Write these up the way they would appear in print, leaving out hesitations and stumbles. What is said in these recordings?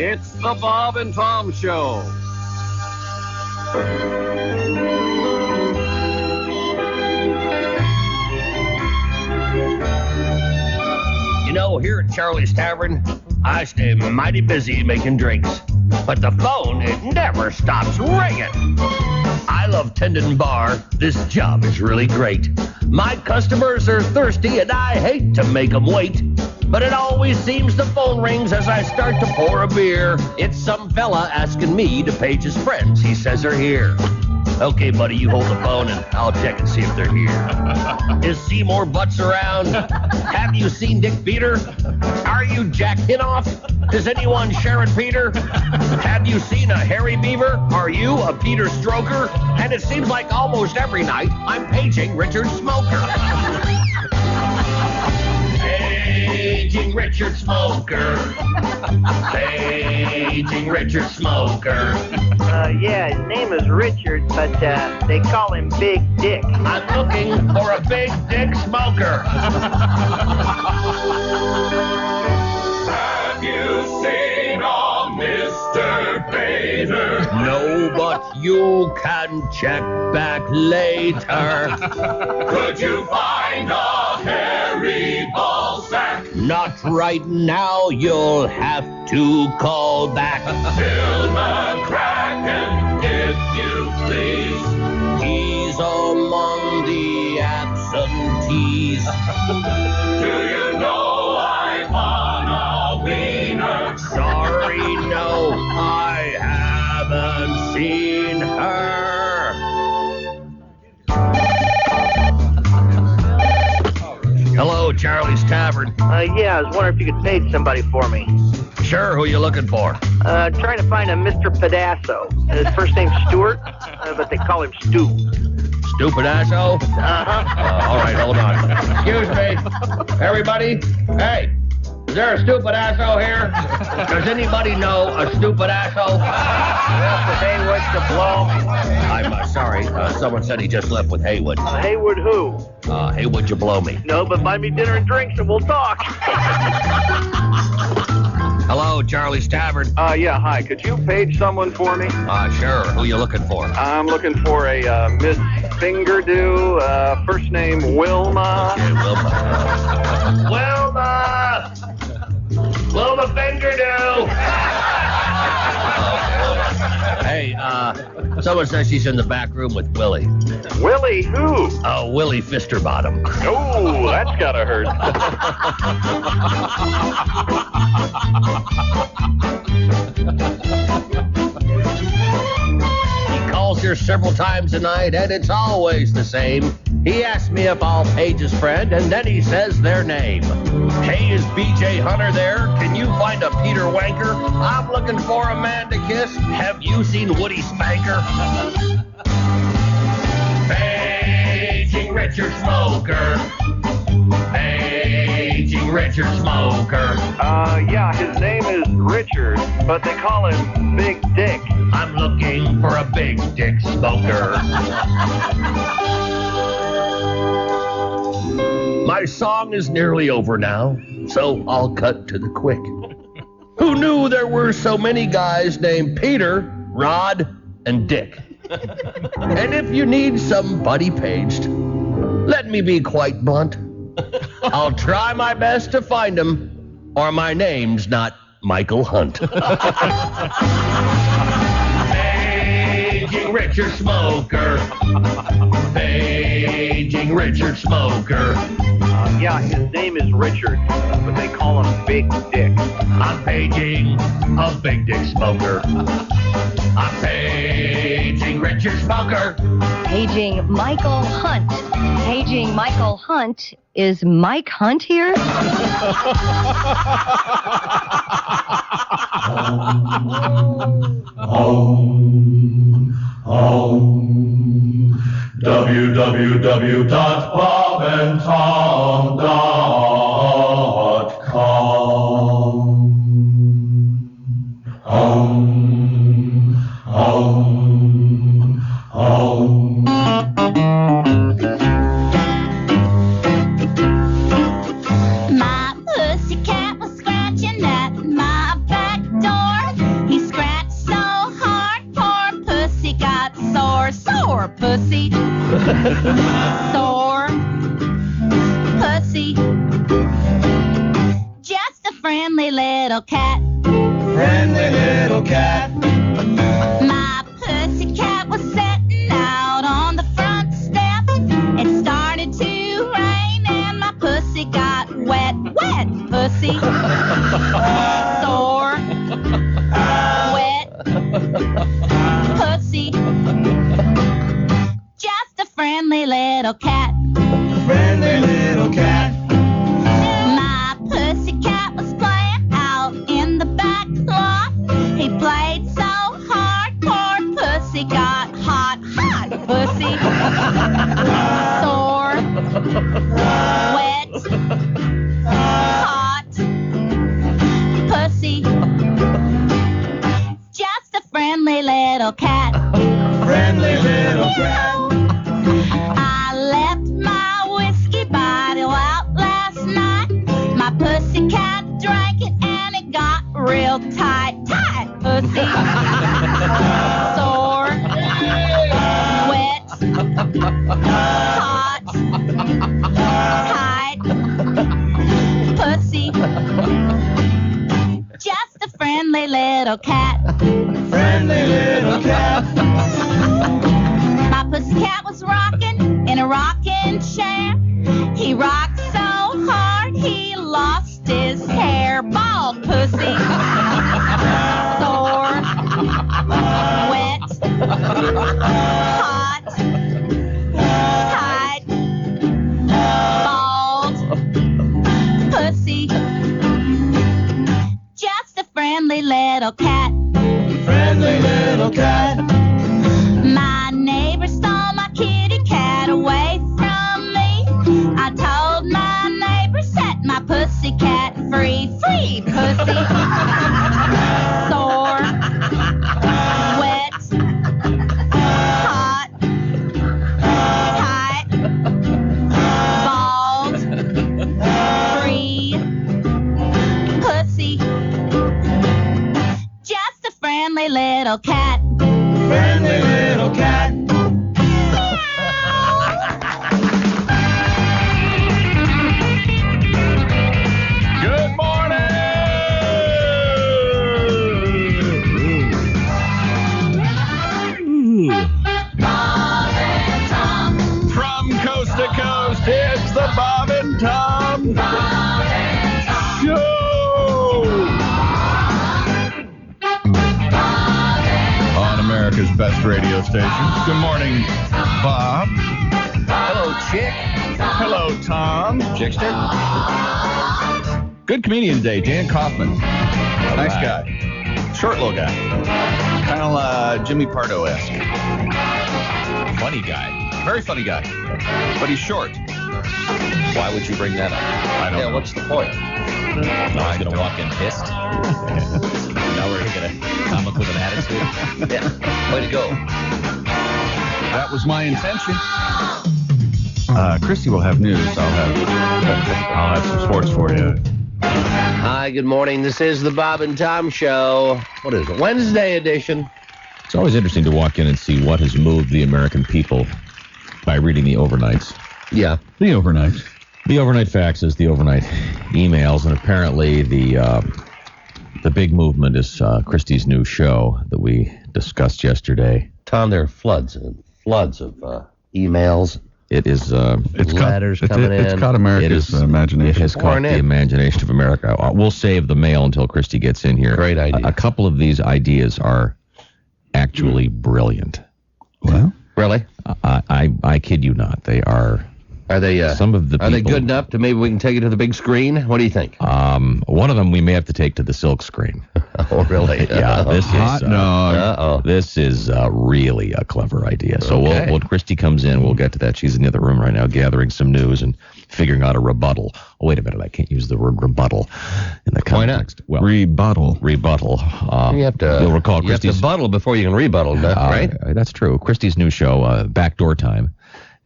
It's the Bob and Tom Show. You know, here at Charlie's Tavern, I stay mighty busy making drinks. But the phone, it never stops ringing. I love tending bar. This job is really great. My customers are thirsty and I hate to make them wait. But it always seems the phone rings as I start to pour a beer. It's some fella asking me to page his friends he says are here. Okay, buddy, you hold the phone and I'll check and see if they're here. Is Seymour Butts around? Have you seen Dick Beater? Are you Jack Hinoff? Is anyone Sharon Peter? Have you seen a Harry Beaver? Are you a Peter Stroker? And it seems like almost every night I'm paging Richard Smoker. Paging Richard Smoker. Paging Richard Smoker. Yeah, his name is Richard, but they call him Big Dick. I'm looking for a Big Dick Smoker. Have you seen a Mr. Bader? No, but you can check back later. Could you find a hairy ball sack? Not right now, you'll have to call back. Bill McCracken, if you please. He's among the absentees. Do you know I'm on a wiener? Sorry, no, I haven't seen her. Hello, Charlie's Tavern. Yeah, I was wondering if you could page somebody for me. Sure, who you looking for? Trying to find a Mr. Pedasso. His first name's Stuart, but they call him Stu. Stupid asso? Uh-huh. All right, hold on. Excuse me. Everybody? Hey, is there a stupid asso here? Does anybody know a stupid asso? Haywood to blow me. I'm sorry. Someone said he just left with Haywood. Haywood who? Haywood, you blow me. No, but buy me dinner and drinks and we'll talk. Hello, Charlie's Tavern. Yeah, hi. Could you page someone for me? Sure. Who you looking for? I'm looking for a Miss Fingerdew, first name Wilma. Okay, Wilma. Wilma! Wilma Fingerdew! Hey, someone says she's in the back room with Willie. Willie who? Oh, Willie Fisterbottom. Oh, that's gotta hurt. He calls here several times a night, and it's always the same. He asks me if I'll page his friend, and then he says their name. Hey, is B.J. Hunter there? Can you find a Peter Wanker? I'm looking for a man to kiss. Have you seen Woody Spanker? Paging Richard Smoker. Paging Richard Smoker. Yeah, his name is Richard, but they call him Big Dick. I'm looking for a Big Dick Smoker. My song is nearly over now, so I'll cut to the quick. Who knew there were so many guys named Peter, Rod, and Dick? And if you need somebody paged, let me be quite blunt. I'll try my best to find him, or my name's not Michael Hunt. Paging Richard Smoker. Paging Richard Smoker. Yeah, his name is Richard, but they call him Big Dick. I'm paging a Big Dick Smoker. I'm paging Richard Smoker. Paging Michael Hunt. Paging Michael Hunt. Is Mike Hunt here? My pussycat was scratching at my back door. little cat. Friendly little cat. My pussy cat was sitting out on the front step. It started to rain and my pussy got wet. Wet pussy. Sore. Wet pussy. Just a friendly little cat. Friendly little cat. My pussy cat was playing out in the back lot. He played so hard, poor pussy got hot. Hot pussy. Sore. Wet. Hot. Pussy. Just a friendly little cat. Friendly little cat. I left my whiskey bottle out last night. My pussy cat drank it and it got real tight. Tight pussy. Sore. Wet. Hot. Tight. Pussy. Just a friendly little cat. Friendly little cat. My pussycat was rocking in a rocking chair. He rocked so hard he lost his hair. Bald pussy. Sore. Wet. Hot. Tight. Bald. Pussy. Just a friendly little cat. Friendly little cat. My neighbor stole my kitty cat away from me. I told my neighbor, set my pussy cat free. Free pussy. Sore. Wet. Hot. Tight. Bald. Free. Pussy. Just a friendly little cat. Friendly little cat. Good morning! From coast to coast, it's the Bob and Tom Show! On America's best radio station. Good morning, Bob. Hello, chick. Hello, Tom. Chickster. Good comedian today, Dan Kaufman. Nice guy. Short little guy. Kind of Jimmy Pardo-esque. Funny guy. Very funny guy. But he's short. Why would you bring that up? I don't know. What's the point? No one's going to walk in pissed. Now we're going to come up with an attitude. Yeah. Way to go. That was my intention. Christy will have news. I'll have some sports for you. Hi, good morning. This is the Bob and Tom Show. What is it? Wednesday edition. It's always interesting to walk in and see what has moved the American people by reading the overnights. Yeah. The overnight. The overnight faxes, the overnight emails, and apparently the big movement is Christie's new show that we discussed yesterday. Tom, there are floods and floods of emails. It is letters coming in. It's caught America's imagination. It has caught the imagination of America. We'll save the mail until Christy gets in here. Great idea. A couple of these ideas are actually brilliant. Well, really? I kid you not. They are. Are they? Some of the Are they people, good enough to maybe we can take it to the big screen? What do you think? One of them we may have to take to the silk screen. Oh, really? Yeah, this is hot dog. This is really a clever idea. So Okay. when Christy comes in, we'll get to that. She's in the other room right now, gathering some news and figuring out a rebuttal. Oh, wait a minute, I can't use the word rebuttal in the Why not? context. Well, Rebuttal. You have to. You'll recall You have Christy's to buttle before you can rebuttal, right? That's true. Christy's new show, Backdoor Time,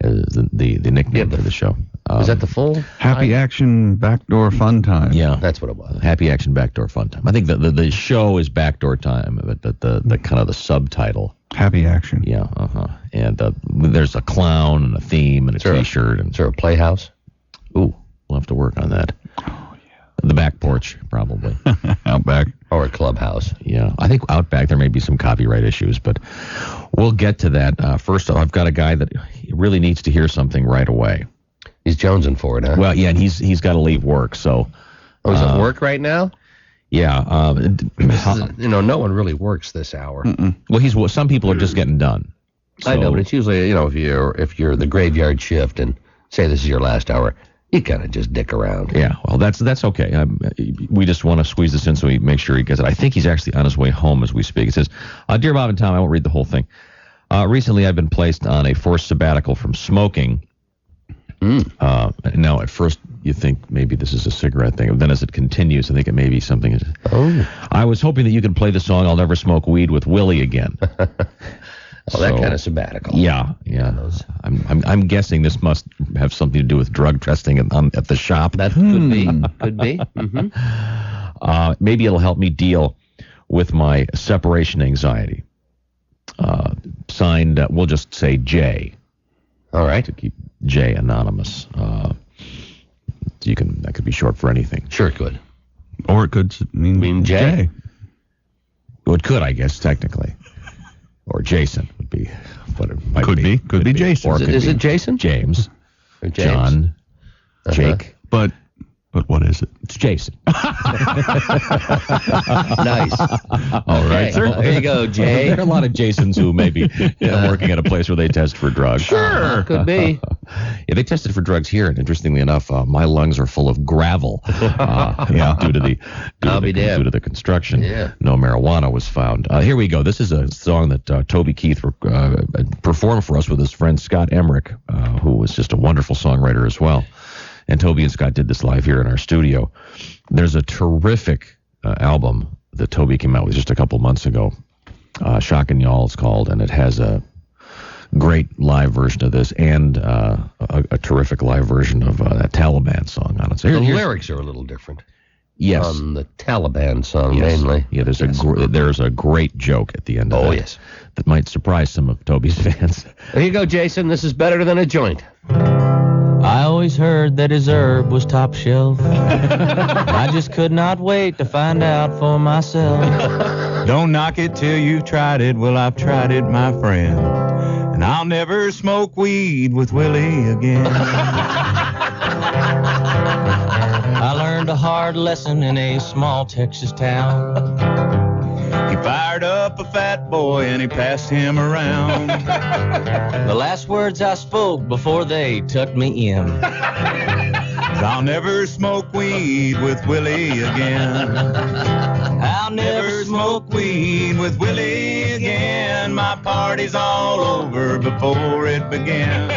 is the nickname for the show. Is that the full? Happy Action Backdoor Fun Time. Yeah, That's what it was. Happy Action Backdoor Fun Time. I think the show is Backdoor Time, but the kind of the subtitle. Happy Action. Yeah, And there's a clown and a theme and a T-shirt and Is there a playhouse? ooh, we'll have to work on that. Oh The back porch, probably. Out back. Or a clubhouse. Yeah, I think out back there may be some copyright issues, but we'll get to that. First off, I've got a guy that really needs to hear something right away. He's jonesing for it, huh? Well, yeah, and he's got to leave work, so... Oh, he's at work right now? Yeah. No one really works this hour. Well, some people are just getting done. So, I know, but it's usually, if you're the graveyard shift and say this is your last hour, you kind of just dick around. Yeah, well, that's okay. We just want to squeeze this in so we make sure he gets it. I think he's actually on his way home as we speak. It says, Dear Bob and Tom, I won't read the whole thing. Recently, I've been placed on a forced sabbatical from smoking. Now, at first, you think maybe this is a cigarette thing. Then as it continues, I think it may be something. I was hoping that you could play the song I'll Never Smoke Weed with Willie Again. That kind of sabbatical. Yeah. I'm guessing this must have something to do with drug testing at the shop. That could be. Could be. Mm-hmm. Maybe it'll help me deal with my separation anxiety. Signed, we'll just say J. All right. To keep J anonymous. That could be short for anything. Sure it could. Or it could mean J. Well, it could, I guess, technically. Or Jason would be what it might Could be Jason. Or is it Jason? James. Or James? John. Jake. But what is it? It's Jason. Nice. All right, sir. There you go, Jay. There are a lot of Jasons who may be working at a place where they test for drugs. Sure. Could be. Yeah, they tested for drugs here, and interestingly enough, my lungs are full of gravel due to the construction. Yeah. No marijuana was found. Here we go. This is a song that Toby Keith performed for us with his friend Scott Emmerich, who was just a wonderful songwriter as well. And Toby and Scott did this live here in our studio. There's a terrific album that Toby came out with just a couple months ago. Shock and Y'all it's called, and it has a great live version of this and a terrific live version of that Taliban song on it. So the lyrics are a little different. Yes. On the Taliban song, mainly. Yeah, there's a great joke at the end of it. Oh, yes. That might surprise some of Toby's fans. There you go, Jason. This is better than a joint. I always heard that his herb was top shelf. I just could not wait to find out for myself. Don't knock it till you've tried it. Well, I've tried it, my friend. And I'll never smoke weed with Willie again. I learned a hard lesson in a small Texas town. He fired up a fat boy and he passed him around. The last words I spoke before they tucked me in. I'll never smoke weed with Willie again. I'll never smoke weed with Willie again. My party's all over before it began.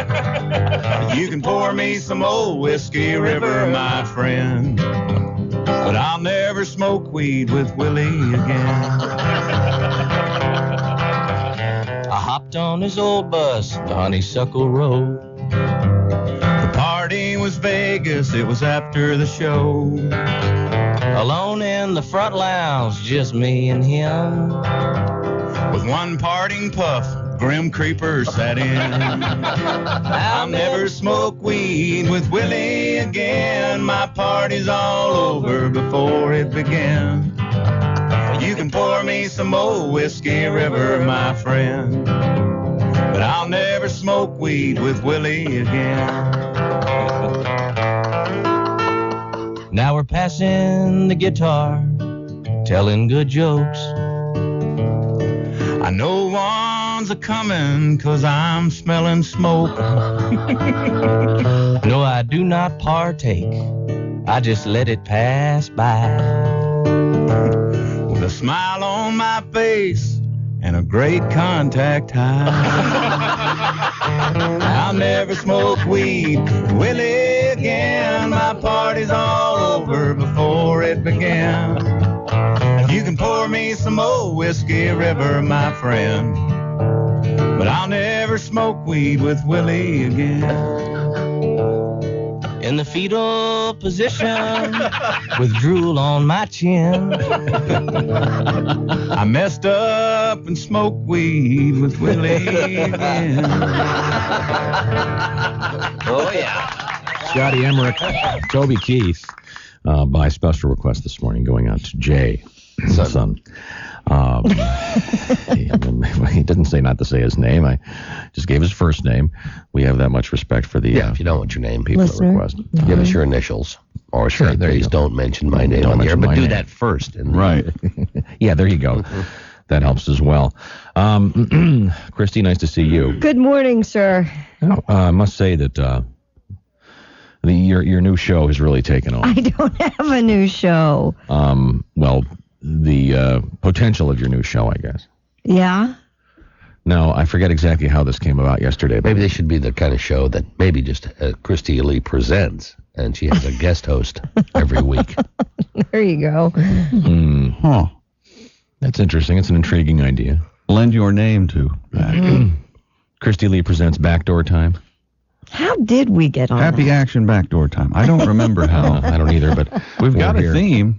You can pour me some old Whiskey River, my friend, but I'll never smoke weed with Willie again. I hopped on his old bus to Honeysuckle Road. The party was Vegas, it was after the show. Alone in the front lounge, just me and him. With one parting puff, Grim Creeper sat in. I'll never smoke weed with Willie again. My party's all over before it began. You can pour me some old Whiskey River, my friend, but I'll never smoke weed with Willie again. Now we're passing the guitar, telling good jokes. I know one's a-comin' 'cause I'm smelling smoke. No, I do not partake. I just let it pass by. With a smile on my face and a great contact high. I'll never smoke weed with Willie again. My party's all over before it began. You can pour me some old Whiskey River, my friend, but I'll never smoke weed with Willie again. In the fetal position, with drool on my chin. I messed up and smoked weed with Willie again. Oh, yeah. Scotty Emmerich, Toby Keith. by special request this morning going out to Jay, son. He didn't say not to say his name. I just gave his first name. We have that much respect for the if you don't want your name, people Listener. that request. give us your initials. Or Sure, say, there you please go. don't mention my name Don't on the air, mention but my do name. that first. Right. Yeah, there you go. That helps as well. Christy, nice to see you. Good morning, sir. I must say that your new show has really taken off. I don't have a new show. Well, the potential of your new show, I guess. Yeah? No, I forget exactly how this came about yesterday. But Maybe they should be the kind of show that maybe just Christy Lee presents, and she has a guest host every week. There you go. Huh. That's interesting. It's an intriguing idea. Lend your name to that. Christy Lee presents Backdoor Time. How did we get on Happy that? Action Backdoor Time. I don't remember how. I don't either, but We've got we're a here. theme.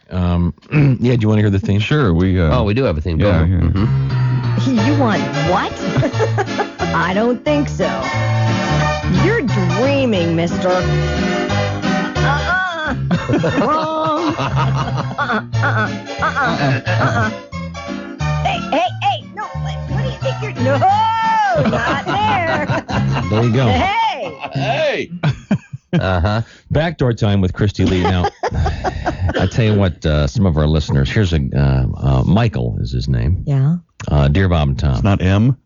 Yeah, do you want to hear the theme? Sure. We We do have a theme. Go Yeah, on. yeah. You want what? I don't think so. You're dreaming, mister. Wrong. Hey. No, what do you think you're... No, not there. There you go. Hey. Uh-huh. Backdoor Time with Christy Lee. Now, I tell you what, some of our listeners, here's Michael is his name. Yeah. Dear Bob and Tom. It's not M.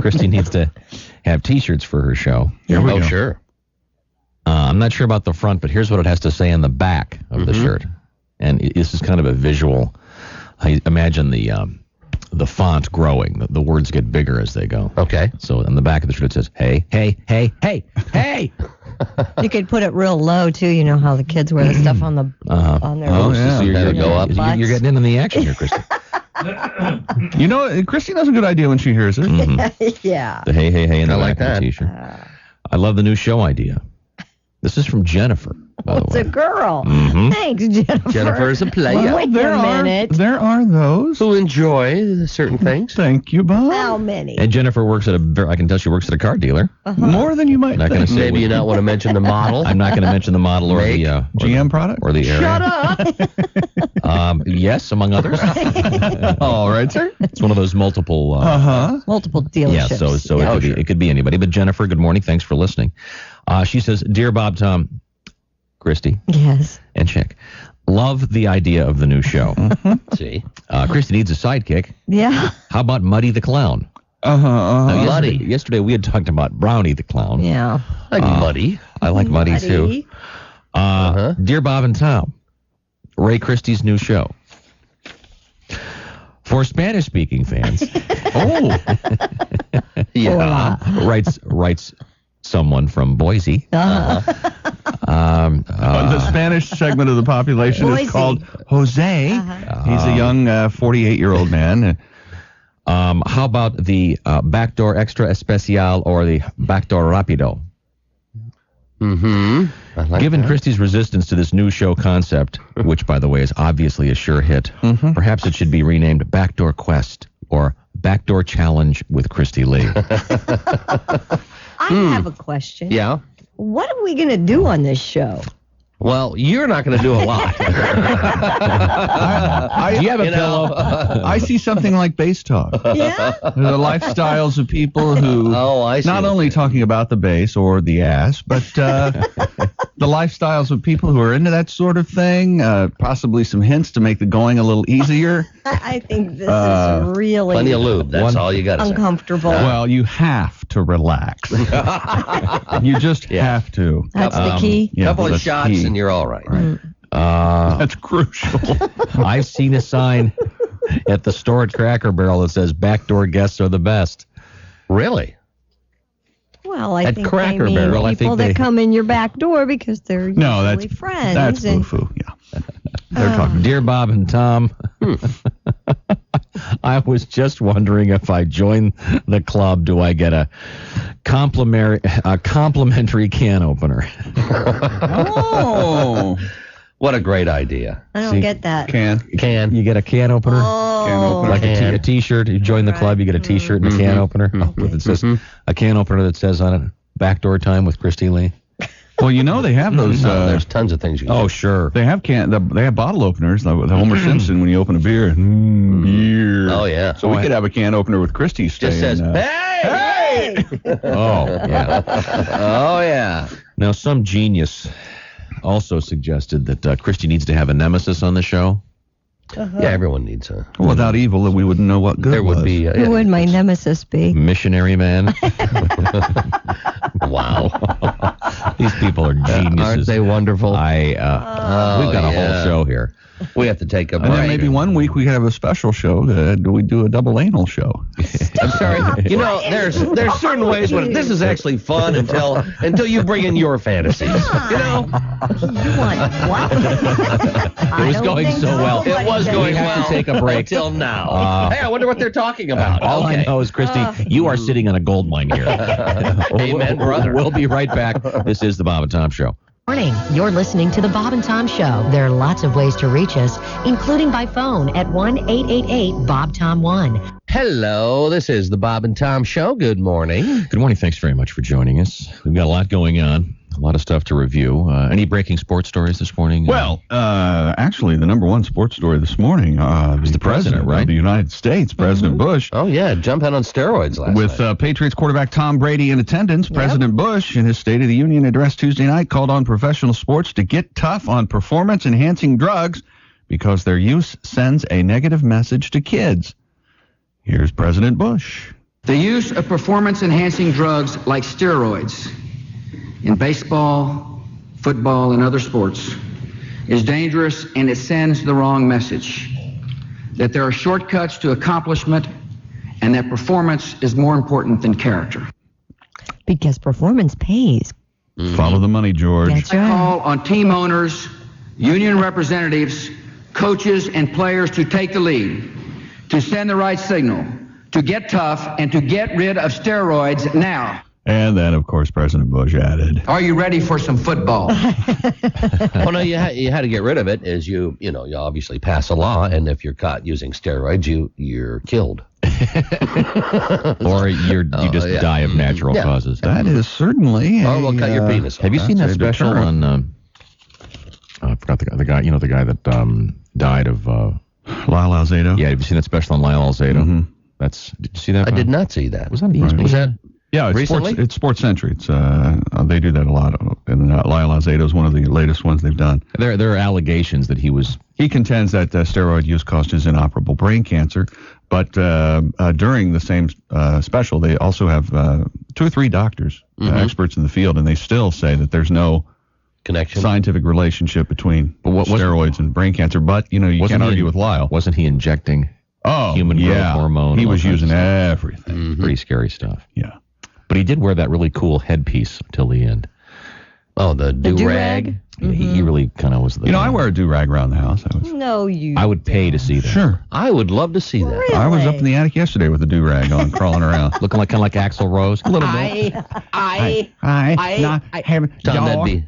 Christy needs to have T-shirts for her show. Here we Oh, go. sure. I'm not sure about the front, but here's what it has to say on the back of the shirt. And this is kind of a visual. I imagine the font growing. The words get bigger as they go. Okay. So on the back of the shirt it says, hey, hey, hey, hey, hey. You could put it real low, too. You know how the kids wear the stuff on the on their... Oh, yeah. So That'll go up. You're getting in on the action here, Christy. You know, Christine has a good idea when she hears it. Yeah. The hey, hey, hey in the I like back of the that. T-shirt. I love the new show idea. This is from Jennifer, by It's the a way. girl. Mhm. Thanks, Jennifer. Jennifer is a player. Wait a minute. There are those. Who enjoy certain things. Thank you, Bob. How many? And Jennifer works at I can tell she works at a car dealer. More than you might Not going to think. say Maybe you not want to mention the model. I'm not going to mention the model or Make the GM product? or the area. Shut up. Yes, among others. All right, sir. It's one of those multiple. Uh-huh. Multiple Yeah, dealerships. so it could be anybody. But Jennifer, good morning. Thanks for listening. She says, "Dear Bob, Tom, Christy, Yes. and Chick, love the idea of the new show. See? Christy needs a sidekick. Yeah. How about Muddy the Clown? Uh-huh. Now, Muddy. Yesterday we had talked about Brownie the Clown. Yeah. Like Muddy. I like Muddy too. Muddy. Dear Bob and Tom, Ray Christie's new show. For Spanish-speaking fans, Yeah. writes someone from Boise. the Spanish segment of the population Boise. is called Jose. He's a young 48-year-old man. How about the Backdoor Extra Especial or the Backdoor Rapido? Mm-hmm. I like Given that. Christie's resistance to this new show concept, which, by the way, is obviously a sure hit, perhaps it should be renamed Backdoor Quest or Backdoor Challenge with Christy Lee. I have a question. Yeah. What are we going to do on this show? Well, you're not going to do a lot. Do you have a pillow? I see something like bass talk. Yeah? The lifestyles of people who I see. not only talking about the bass or the ass, but the lifestyles of people who are into that sort of thing, possibly some hints to make the going a little easier. I think this is really Plenty of lube. That's all you got to say. uncomfortable. Well, you have to relax. You just have to. That's the key. Yeah, Couple of that's shots key. and you're all right. That's crucial. I've seen a sign at the store at Cracker Barrel that says backdoor guests are the best. Really? Well, I At think Cracker they mean Barrel, I people think that they- come in your back door because they're No, usually friends. that's and foo-foo. Yeah, they're talking. Dear Bob and Tom, I was just wondering if I join the club, do I get a complimentary can opener? Oh, What a great idea. I don't See, get that. can You get a can opener? can Oh, opener. Like Can. a T-shirt. You join the club, you get a T-shirt and a can opener. With it says a can opener that says on it, "Backdoor Time with Christy Lee." Well, they have those. There's tons of things you can do. Sure. They have they have bottle openers, like with Homer Simpson when you open a beer. Beer. Oh, yeah. So we could have a can opener with Christie Just saying, says, hey! Oh, yeah. Oh, yeah. Now, some genius also suggested that Christie needs to have a nemesis on the show. Yeah, everyone needs a... without evil, we wouldn't know what good There would was. be... Who would my nemesis be? Missionary man. Wow. These people are geniuses. Aren't they wonderful? We've got a whole show here. We have to take a break. And then maybe one week we could have a special show. We do a double anal show. I'm sorry. There's certain ways when this is actually fun until you bring in your fantasies. You want what? It was going so well. It was going We have well to take a break. until now. Hey, I wonder what they're talking about. All I know is, Christy, you are sitting on a gold mine here. Amen, brother. We'll be right back. This is the Bob and Tom Show. Morning. You're listening to the Bob and Tom Show. There are lots of ways to reach us, including by phone at 1-888-BOB-TOM-1. Hello, this is the Bob and Tom Show. Good morning. Good morning. Thanks very much for joining us. We've got a lot going on, a lot of stuff to review. Any breaking sports stories this morning? Well, actually, the number one sports story this morning is the president, right? of the United States, President Bush. Oh, yeah, jumping on steroids last With night. Patriots quarterback Tom Brady in attendance, President Bush, in his State of the Union address Tuesday night, called on professional sports to get tough on performance-enhancing drugs because their use sends a negative message to kids. Here's President Bush. The use of performance-enhancing drugs like steroids in baseball, football, and other sports is dangerous, and it sends the wrong message. That there are shortcuts to accomplishment, and that performance is more important than character. Because performance pays. Follow the money, George. That's I right. call on team owners, union representatives, coaches, and players to take the lead, to send the right signal, to get tough, and to get rid of steroids now. And then, of course, President Bush added, Are you ready for some football? Well, no, you had to get rid of it as you obviously pass a law, and if you're caught using steroids, you're killed. Or you just die of natural causes. that is certainly Or we'll cut your penis off. Have you seen that a special deterrent. on... I forgot the guy, the guy that died of... Lyle Alzado? Yeah, have you seen that special on Lyle Alzado? Mm-hmm. Did you see that? I did not see that. Was that ESPN? Was that... Yeah, it's Recently? Sports Century. It's they do that a lot, and Lyle Alzado is one of the latest ones they've done. There are allegations that he contends that steroid use caused his inoperable brain cancer, but during the same special, they also have 2 or 3 doctors, experts in the field, and they still say that there's no connection, scientific relationship between steroids and brain cancer. But you can't argue with Lyle. Wasn't he injecting human growth hormone? He was using everything. Pretty scary stuff. Yeah. But he did wear that really cool headpiece till the end. Oh, the do-rag? He really kind of was the... I wear a do-rag around the house. I would pay to see that. Sure. I would love to see that. Really? I was up in the attic yesterday with a do-rag on, crawling around. Looking kind of like Axl Rose. A little bit. Tom, that'd be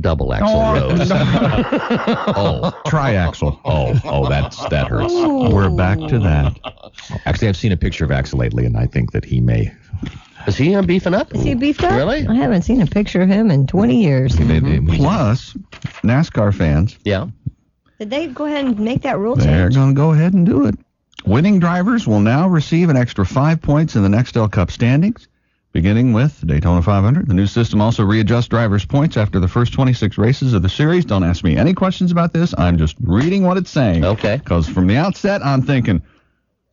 double Axl Rose. Triaxle. Oh, that hurts. We're back to that. Actually, I've seen a picture of Axl lately, and I think that he may... Is he beefing up? Is he beefed up? Really? I haven't seen a picture of him in 20 years. Plus, NASCAR fans. Yeah. Did they go ahead and make that rule They're change? going to go ahead and do it. Winning drivers will now receive an extra 5 points in the Nextel Cup standings, beginning with the Daytona 500. The new system also readjusts drivers' points after the first 26 races of the series. Don't ask me any questions about this. I'm just reading what it's saying. Okay. Because from the outset, I'm thinking,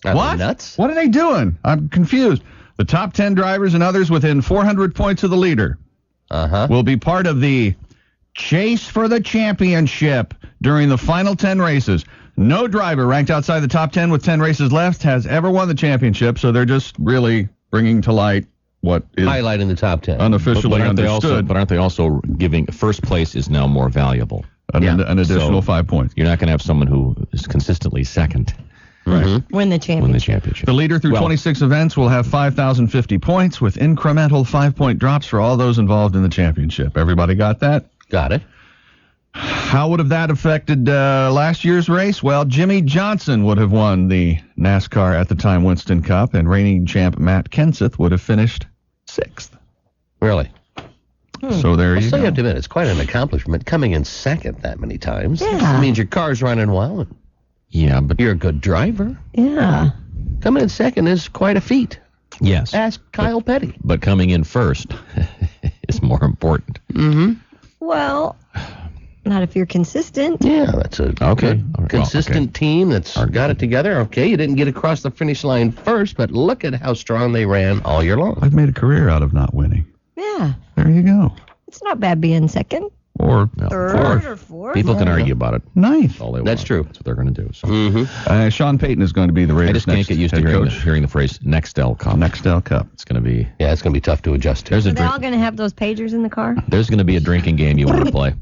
Are they nuts? What are they doing? I'm confused. The top 10 drivers and others within 400 points of the leader will be part of the chase for the championship during the final 10 races. No driver ranked outside the top 10 with 10 races left has ever won the championship, so they're just really bringing to light what is highlighting the top 10. Unofficially understood. But aren't they also giving first place is now more valuable? An additional 5 points. You're not going to have someone who is consistently second. Right. Win the championship. The leader through 26 events will have 5,050 points with incremental 5-point drops for all those involved in the championship. Everybody got that? Got it. How would have that affected last year's race? Well, Jimmy Johnson would have won the NASCAR at the time Winston Cup, and reigning champ Matt Kenseth would have finished 6th. Really? So there you So you go. have to admit, it's quite an accomplishment coming in second that many times. Yeah. It means your car's running well. And Yeah, but you're a good driver. Yeah. Coming in second is quite a feat. yes. Ask Kyle Petty. But coming in first is more important. Mm-hmm. Well, not if you're consistent. Yeah, that's a Okay. good, Well, consistent team that's got it together. Okay, you didn't get across the finish line first, but look at how strong they ran all year long. I've made a career out of not winning. Yeah. There you go. It's not bad being second, Or third, or fourth. People can argue about it. ninth. All they That's want. true. That's what they're going to do. So. Mm-hmm. Sean Payton is going to be the I Raiders' just can't next get used to head coach. hearing the phrase Nextel Cup. Nextel Cup. It's going to be. Yeah, it's going to be tough to adjust to. There's a Are they all drink, going to have those pagers in the car? There's going to be a drinking game you want to play.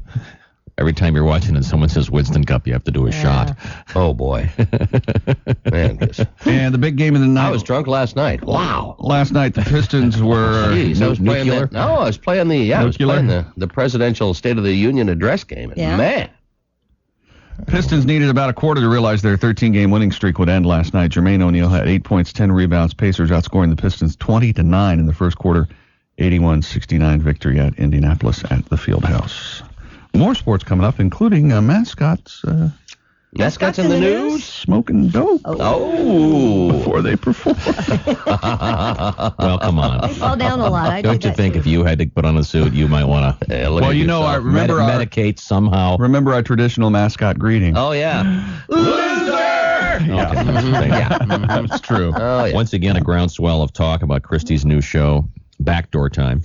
Every time you're watching and someone says Winston Cup, you have to do a shot. Oh, boy. Man, And the big game of the night. I was drunk last night. Wow. Last night, the Pistons were Jeez, I was playing nuclear? that. No, I was playing the presidential State of the Union address game. And Yeah. man, Pistons needed about a quarter to realize their 13-game winning streak would end last night. Jermaine O'Neal had 8 points, 10 rebounds. Pacers outscoring the Pistons 20-9 in the first quarter. 81-69 victory at Indianapolis at the Fieldhouse. More sports coming up, including mascots. Mascots in the news? Smoking dope. Oh. Before they perform. Well, come on. They fall down a lot. I do Don't you that think too. if you had to put on a suit, you might want to Well, you know, I remember medicate somehow? Remember our traditional mascot greeting. Oh, yeah. Yeah, that's true. Oh, yeah. Once again, a groundswell of talk about Christie's new show, Backdoor Time.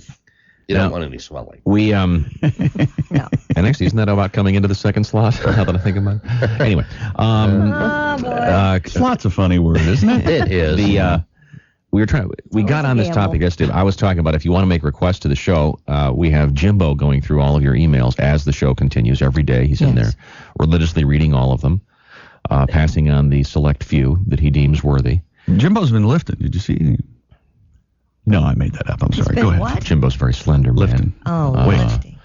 You don't Now, want any swelling. We No. and actually, isn't that about coming into the second slot? Now that I think about it. Anyway, Oh, boy. Slot's a funny word, isn't it? It is. We got on this gamble. topic yesterday. I was talking about if you want to make requests to the show, we have Jimbo going through all of your emails as the show continues every day. He's in there religiously reading all of them, passing on the select few that he deems worthy. Jimbo's been lifted. Did you see? No, I made that up. I'm sorry. been Go ahead. what? Jimbo's very slender, man. Lifting. Oh, Wait. lifting.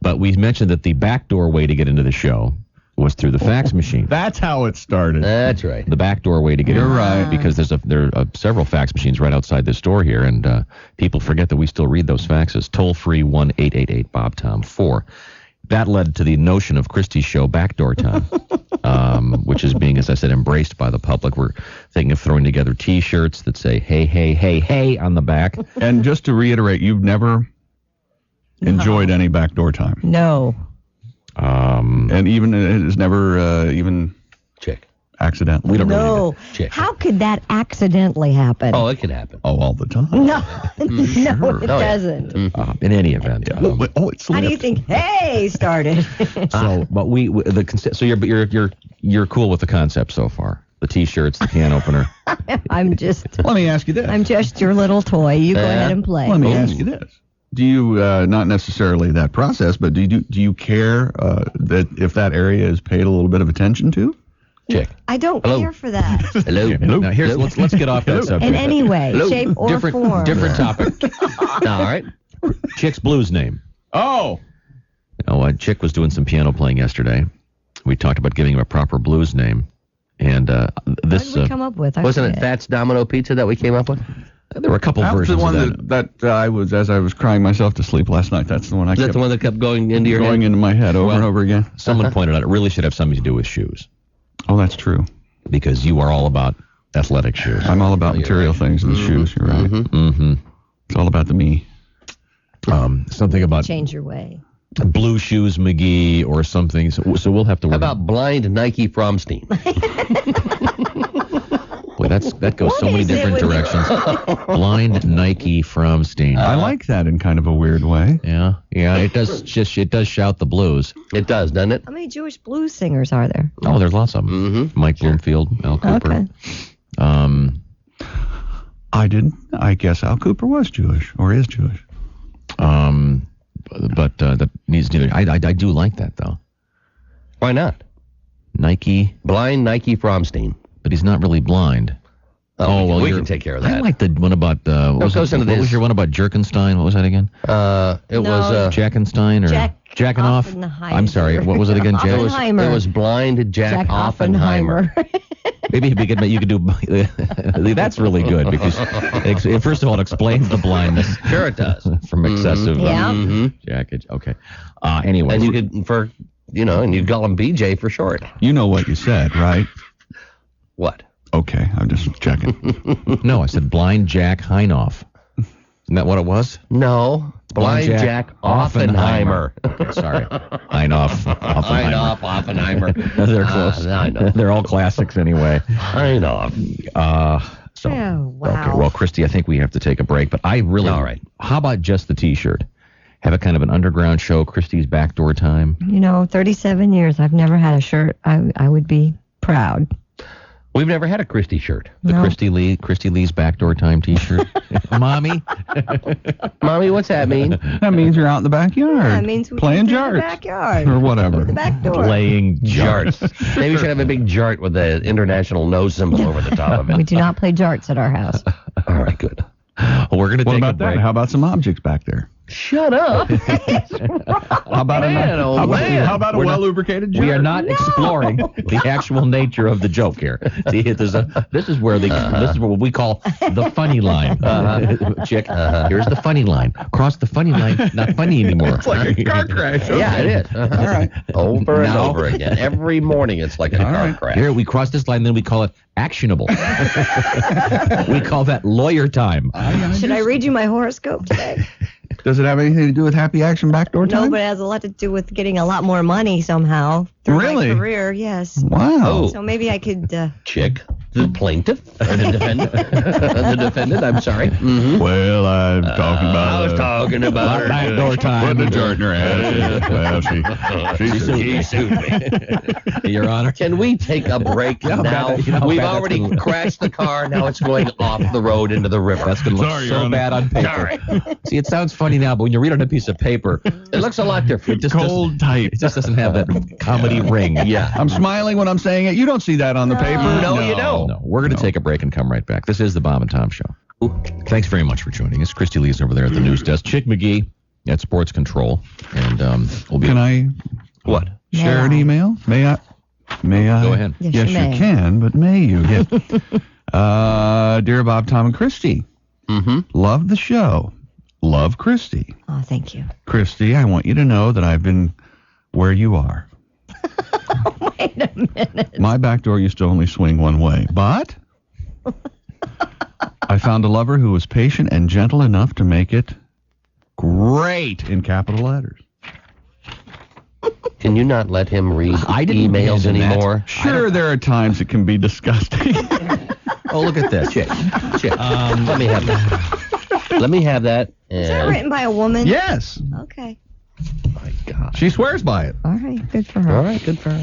But we mentioned that the backdoor way to get into the show was through the fax machine. That's how it started. That's right. The backdoor way to get You're in. right. Because there are several fax machines right outside this door here, and people forget that we still read those faxes. Toll-free 1-888-BOB-TOM-4. That led to the notion of Christie's show, Backdoor Time, which is being, as I said, embraced by the public. We're thinking of throwing together T-shirts that say, hey, hey, hey, hey, on the back. And just to reiterate, you've never enjoyed any backdoor time. No. And even it has never even Chick. accidentally. We don't No. Chick. How could that accidentally happen? Oh, it could happen. Oh, all the time. No, no, it Oh, yeah. doesn't. In any event. It's How do you think "Hey" started? So, but so you're cool with the concept so far. The T-shirts, the can opener. I'm just Let me ask you this. I'm just your little toy. You go ahead and play. Let me ask you this. Do you, not necessarily that process, but do you care that if that area is paid a little bit of attention to? Chick. I don't Hello. care for that Hello. Now let's get off that subject. in any way, shape, or form. Different topic. All right. Chick's blues name. Oh. Chick was doing some piano playing yesterday. We talked about giving him a proper blues name, and What this did we come up with? I Wasn't it forget. Fats Domino Pizza that we came up with? there were a couple That was versions the one of that I was, as I was crying myself to sleep last night, that's the one I Is that kept the one that kept going into your going head? into my head over and over again. Someone pointed out it really should have something to do with shoes, Oh, that's true. because you are all about athletic shoes. I'm all about material things and shoes. You're right. Mm-hmm. It's all about the me. Something about Change your way. Blue Shoes McGee or something. So we'll have to How work. about blind Nike Fromstein? Boy, that goes so What many is it different with you? directions. Blind Nike Fromstein. I like that in kind of a weird way. Yeah. It does shout the blues. It does, doesn't it? How many Jewish blues singers are there? Oh, there's lots of them. Mm-hmm. Mike Bloomfield, Al Cooper. Okay. I guess Al Cooper was Jewish or is Jewish. But that needs neither. I do like that though. Why not? Nike, Blind Nike Fromstein. but he's not really blind. Oh, well, we can take care of that. I like the one about, what was your one about Jerkenstein? What was that again? It was Jackenstein or Jackenoff? I'm sorry, what was it again? It was Blind Jack Oppenheimer. Maybe you could do. That's really good because first of all, it explains the blindness. Sure, it does. From excessive jacket. Okay. Anyway, and you could and you'd call him BJ for short. You know what you said, right? What? Okay, I'm just checking. No, I said Blind Jack Heinoff. Isn't that what it was? No. Blind Jack Oppenheimer. Okay, sorry. Heinoff. Oppenheimer. They're close. I know. They're all classics anyway. Heinoff. Wow. Okay, well, Christy, I think we have to take a break, but I really... All right. How about just the T-shirt? Have a kind of an underground show, Christy's Backdoor Time. 37 years, I've never had a shirt. I would be proud. We've never had a Christy shirt. The Christy Lee's Backdoor Time T-shirt. Mommy? Mommy, what's that mean? That means you're out in the backyard. That means we playing can jarts. in the backyard. Or whatever. The back door. Playing Jarts. Maybe we should have a big jart with the international no symbol over the top of it. We do not play jarts at our house. All right, good. Well, we're going to take a break. That? How about some objects back there? Shut up. How about a well-lubricated jar? We are not exploring the actual nature of the joke here. See, this is where what we call the funny line. Chick, here's the funny line. Cross the funny line, not funny anymore. It's like a car crash. Okay. Yeah, it is. All right. Over and over again. Every morning it's like a car crash. Here, we cross this line, then we call it actionable. We call that lawyer time. Should I read you my horoscope today? Does it have anything to do with Happy Action Backdoor Time? No, but it has a lot to do with getting a lot more money somehow through my career. Yes. Wow. So maybe I could. Chick, the plaintiff, or the defendant. The defendant. I'm sorry. Mm-hmm. Well, I'm talking about. I was talking about Backdoor Time. Put the jar in her ass. Well, she sued me. Your Honor. Can we take a break now? We've already crashed the car. Now it's going off the road into the river. That's going to look so bad on paper. Sorry. See, it sounds funny now, but when you read it on a piece of paper, it looks a lot different. Cold type. It just doesn't have that comedy ring. Yeah. I'm smiling when I'm saying it. You don't see that on the paper. No, you don't. No. We're going to take a break and come right back. This is the Bob and Tom Show. Thanks very much for joining us. Christy Lee's over there at the news desk. Chick McGee at Sports Control. And we'll be... Can I... What? Share an email? May I? Go ahead. Yes, you can, but may you? Yeah. Dear Bob, Tom, and Christy. Mm-hmm. Love the show. Love Christy. Oh, thank you. Christy, I want you to know that I've been where you are. Wait a minute. My back door used to only swing one way, but I found a lover who was patient and gentle enough to make it great in capital letters. Can you not let him read emails anymore? Sure, there are times it can be disgusting. Oh, look at this. Chick. Let me have that. Let me have that. Is that written by a woman? Yes. Okay. My God. She swears by it. All right. Good for her. All right. Good for her.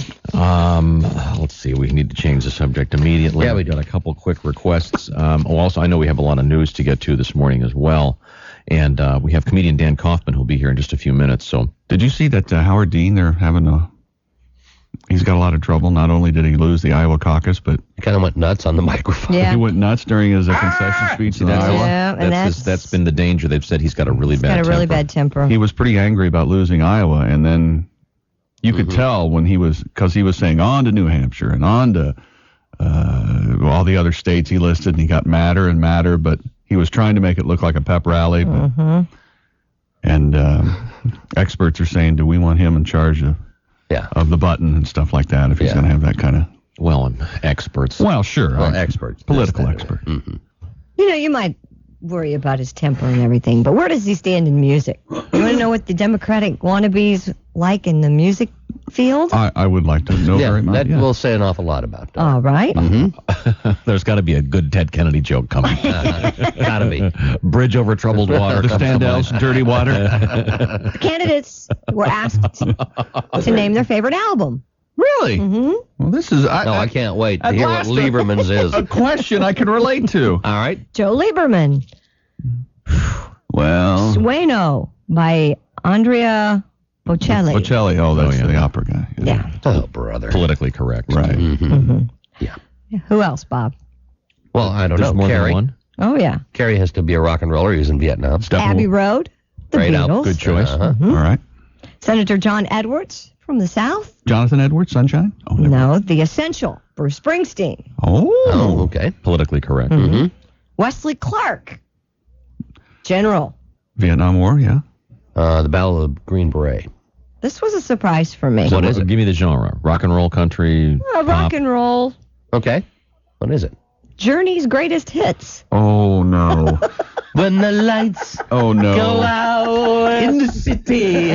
Let's see. We need to change the subject immediately. Yeah, we got a couple quick requests. Also, I know we have a lot of news to get to this morning as well. And we have comedian Dan Kaufman who'll be here in just a few minutes. So, did you see that Howard Dean, they're having he's got a lot of trouble. Not only did he lose the Iowa caucus, but he kind of went nuts on the microphone. Yeah. He went nuts during his concession speech in Iowa. Yeah, and that's been the danger. They've said he's got a really bad temper. He was pretty angry about losing Iowa, and then you could tell when because he was saying on to New Hampshire and on to all the other states he listed, and he got madder and madder, but he was trying to make it look like a pep rally. But, and experts are saying, do we want him in charge of the button and stuff like that if he's going to have that kind of... Well, experts. Well, sure. Experts. Political experts. Mm-hmm. You might worry about his temper and everything, but where does he stand in music? You want to know what the Democratic wannabes like in the music field? I would like to know very much. That will say an awful lot about that. All right. Mm-hmm. There's got to be a good Ted Kennedy joke coming. Gotta be. Bridge over troubled water. The Standells, dirty water. The candidates were asked to name their favorite album. Really? Mm-hmm. Well, this is... I can't wait to hear what Lieberman's is. A question I can relate to. All right. Joe Lieberman. Well... Sueno by Andrea Bocelli. Bocelli, that's the opera guy. Yeah. Oh, brother. Politically correct. Right. Mm-hmm. Yeah. Who else, Bob? Well, I don't There's know. more Carrie. than one. Oh, yeah. Carrie has to be a rock and roller. He was in Vietnam. Abbey Road, the Great Beatles. album. Good choice. Uh-huh. All right. Senator John Edwards from the South. Jonathan Edwards, Sunshine? Oh, never. No, The Essential, Bruce Springsteen. Oh. Okay. Politically correct. Mm-hmm. Wesley Clark, General. Vietnam War, yeah. The Battle of Green Beret. This was a surprise for me. What is it? Give me the genre. Rock and roll, country, Rock pop. and roll. Okay. What is it? Journey's greatest hits. Oh, no. When the lights Oh, no. go out in the city.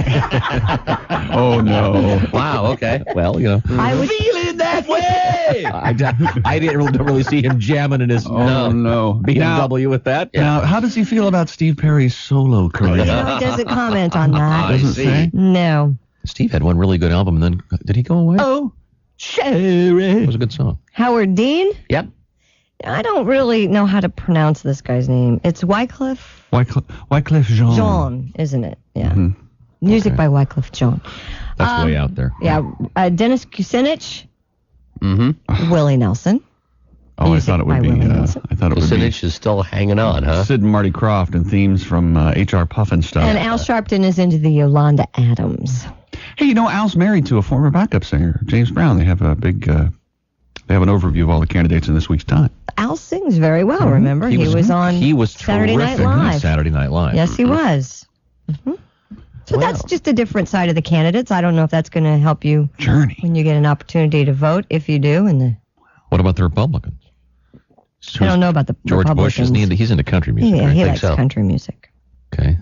Oh, no. Wow, okay. Well, you know. I would Feeling that way. I don't really see him jamming in his Oh, no. BMW with that. Now, how does he feel about Steve Perry's solo career? he doesn't comment on that. Doesn't say? No. Steve had one really good album, and then did he go away? Oh, It Sherry. was a good song. Howard Dean? Yep. I don't really know how to pronounce this guy's name. It's Wycliffe Wycliffe Jean. Jean, isn't it? Yeah. Mhm. Music Okay. by Wycliffe Jean. That's way out there. Yeah. Dennis Kucinich, Mm-hmm. Willie Nelson. Oh, I Music thought it by would be. Willie Nelson. I thought it would be Kucinich is still hanging on, huh? Sid and Marty Krofft and themes from H.R. Puffin stuff. And Al Sharpton is into the Yolanda Adams. Hey, you know, Al's married to a former backup singer, James Brown. They have a big. They have an overview of all the candidates in this week's Time. Al sings very well, remember? He was on He was Saturday Night terrific on Live. Saturday Night Live. Yes, he was. So that's just a different side of the candidates. I don't know if that's going to help you Journey. when you get an opportunity to vote. If you do, and What about the Republicans? I don't know about the George Bush, Republicans. isn't he? He's into country music, Yeah, right? he likes country music. Okay.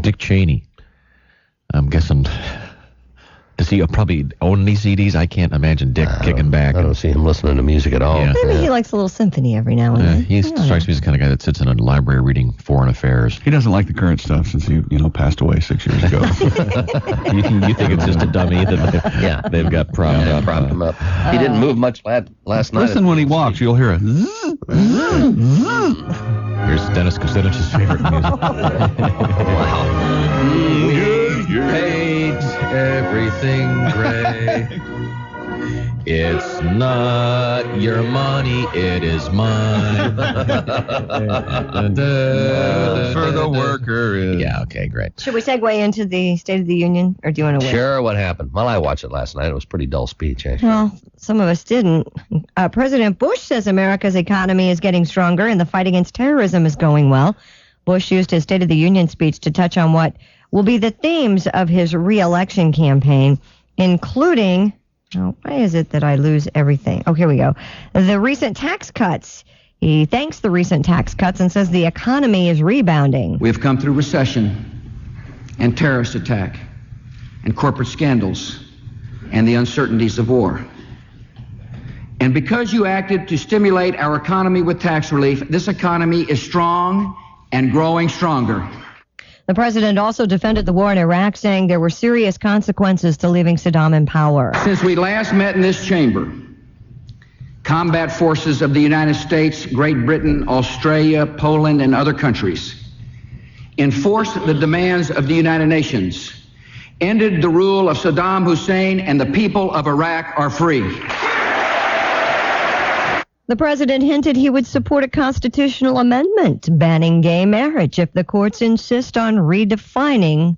Dick Cheney. I'm guessing. Does he probably own these CDs? I can't imagine Dick kicking back. I don't see him listening to music at all. Yeah. Maybe he likes a little symphony every now and then. He strikes me as the kind of guy that sits in a library reading foreign affairs. He doesn't like the current stuff since he, passed away 6 years ago. You think it's just a dummy that they've got propped up? Propped him up. He didn't move much last night. Listen when he walks, you'll hear a zzz, zzz, zzz. Here's Dennis Kucinich's favorite music. Wow. We paint everything gray. It's not your money, it is mine. For the worker is. Yeah, okay, great. Should we segue into the State of the Union, or do you want to wait? Sure, what happened? Well, I watched it last night. It was a pretty dull speech, actually. Well, some of us didn't. President Bush says America's economy is getting stronger and the fight against terrorism is going well. Bush used his State of the Union speech to touch on what will be the themes of his re-election campaign, including, why is it that I lose everything? Oh, here we go. The recent tax cuts. He thanks the recent tax cuts and says the economy is rebounding. We have come through recession and terrorist attack and corporate scandals and the uncertainties of war. And because you acted to stimulate our economy with tax relief, this economy is strong and growing stronger. The president also defended the war in Iraq, saying there were serious consequences to leaving Saddam in power. Since we last met in this chamber, combat forces of the United States, Great Britain, Australia, Poland, and other countries enforced the demands of the United Nations, ended the rule of Saddam Hussein, and the people of Iraq are free. The president hinted he would support a constitutional amendment banning gay marriage if the courts insist on redefining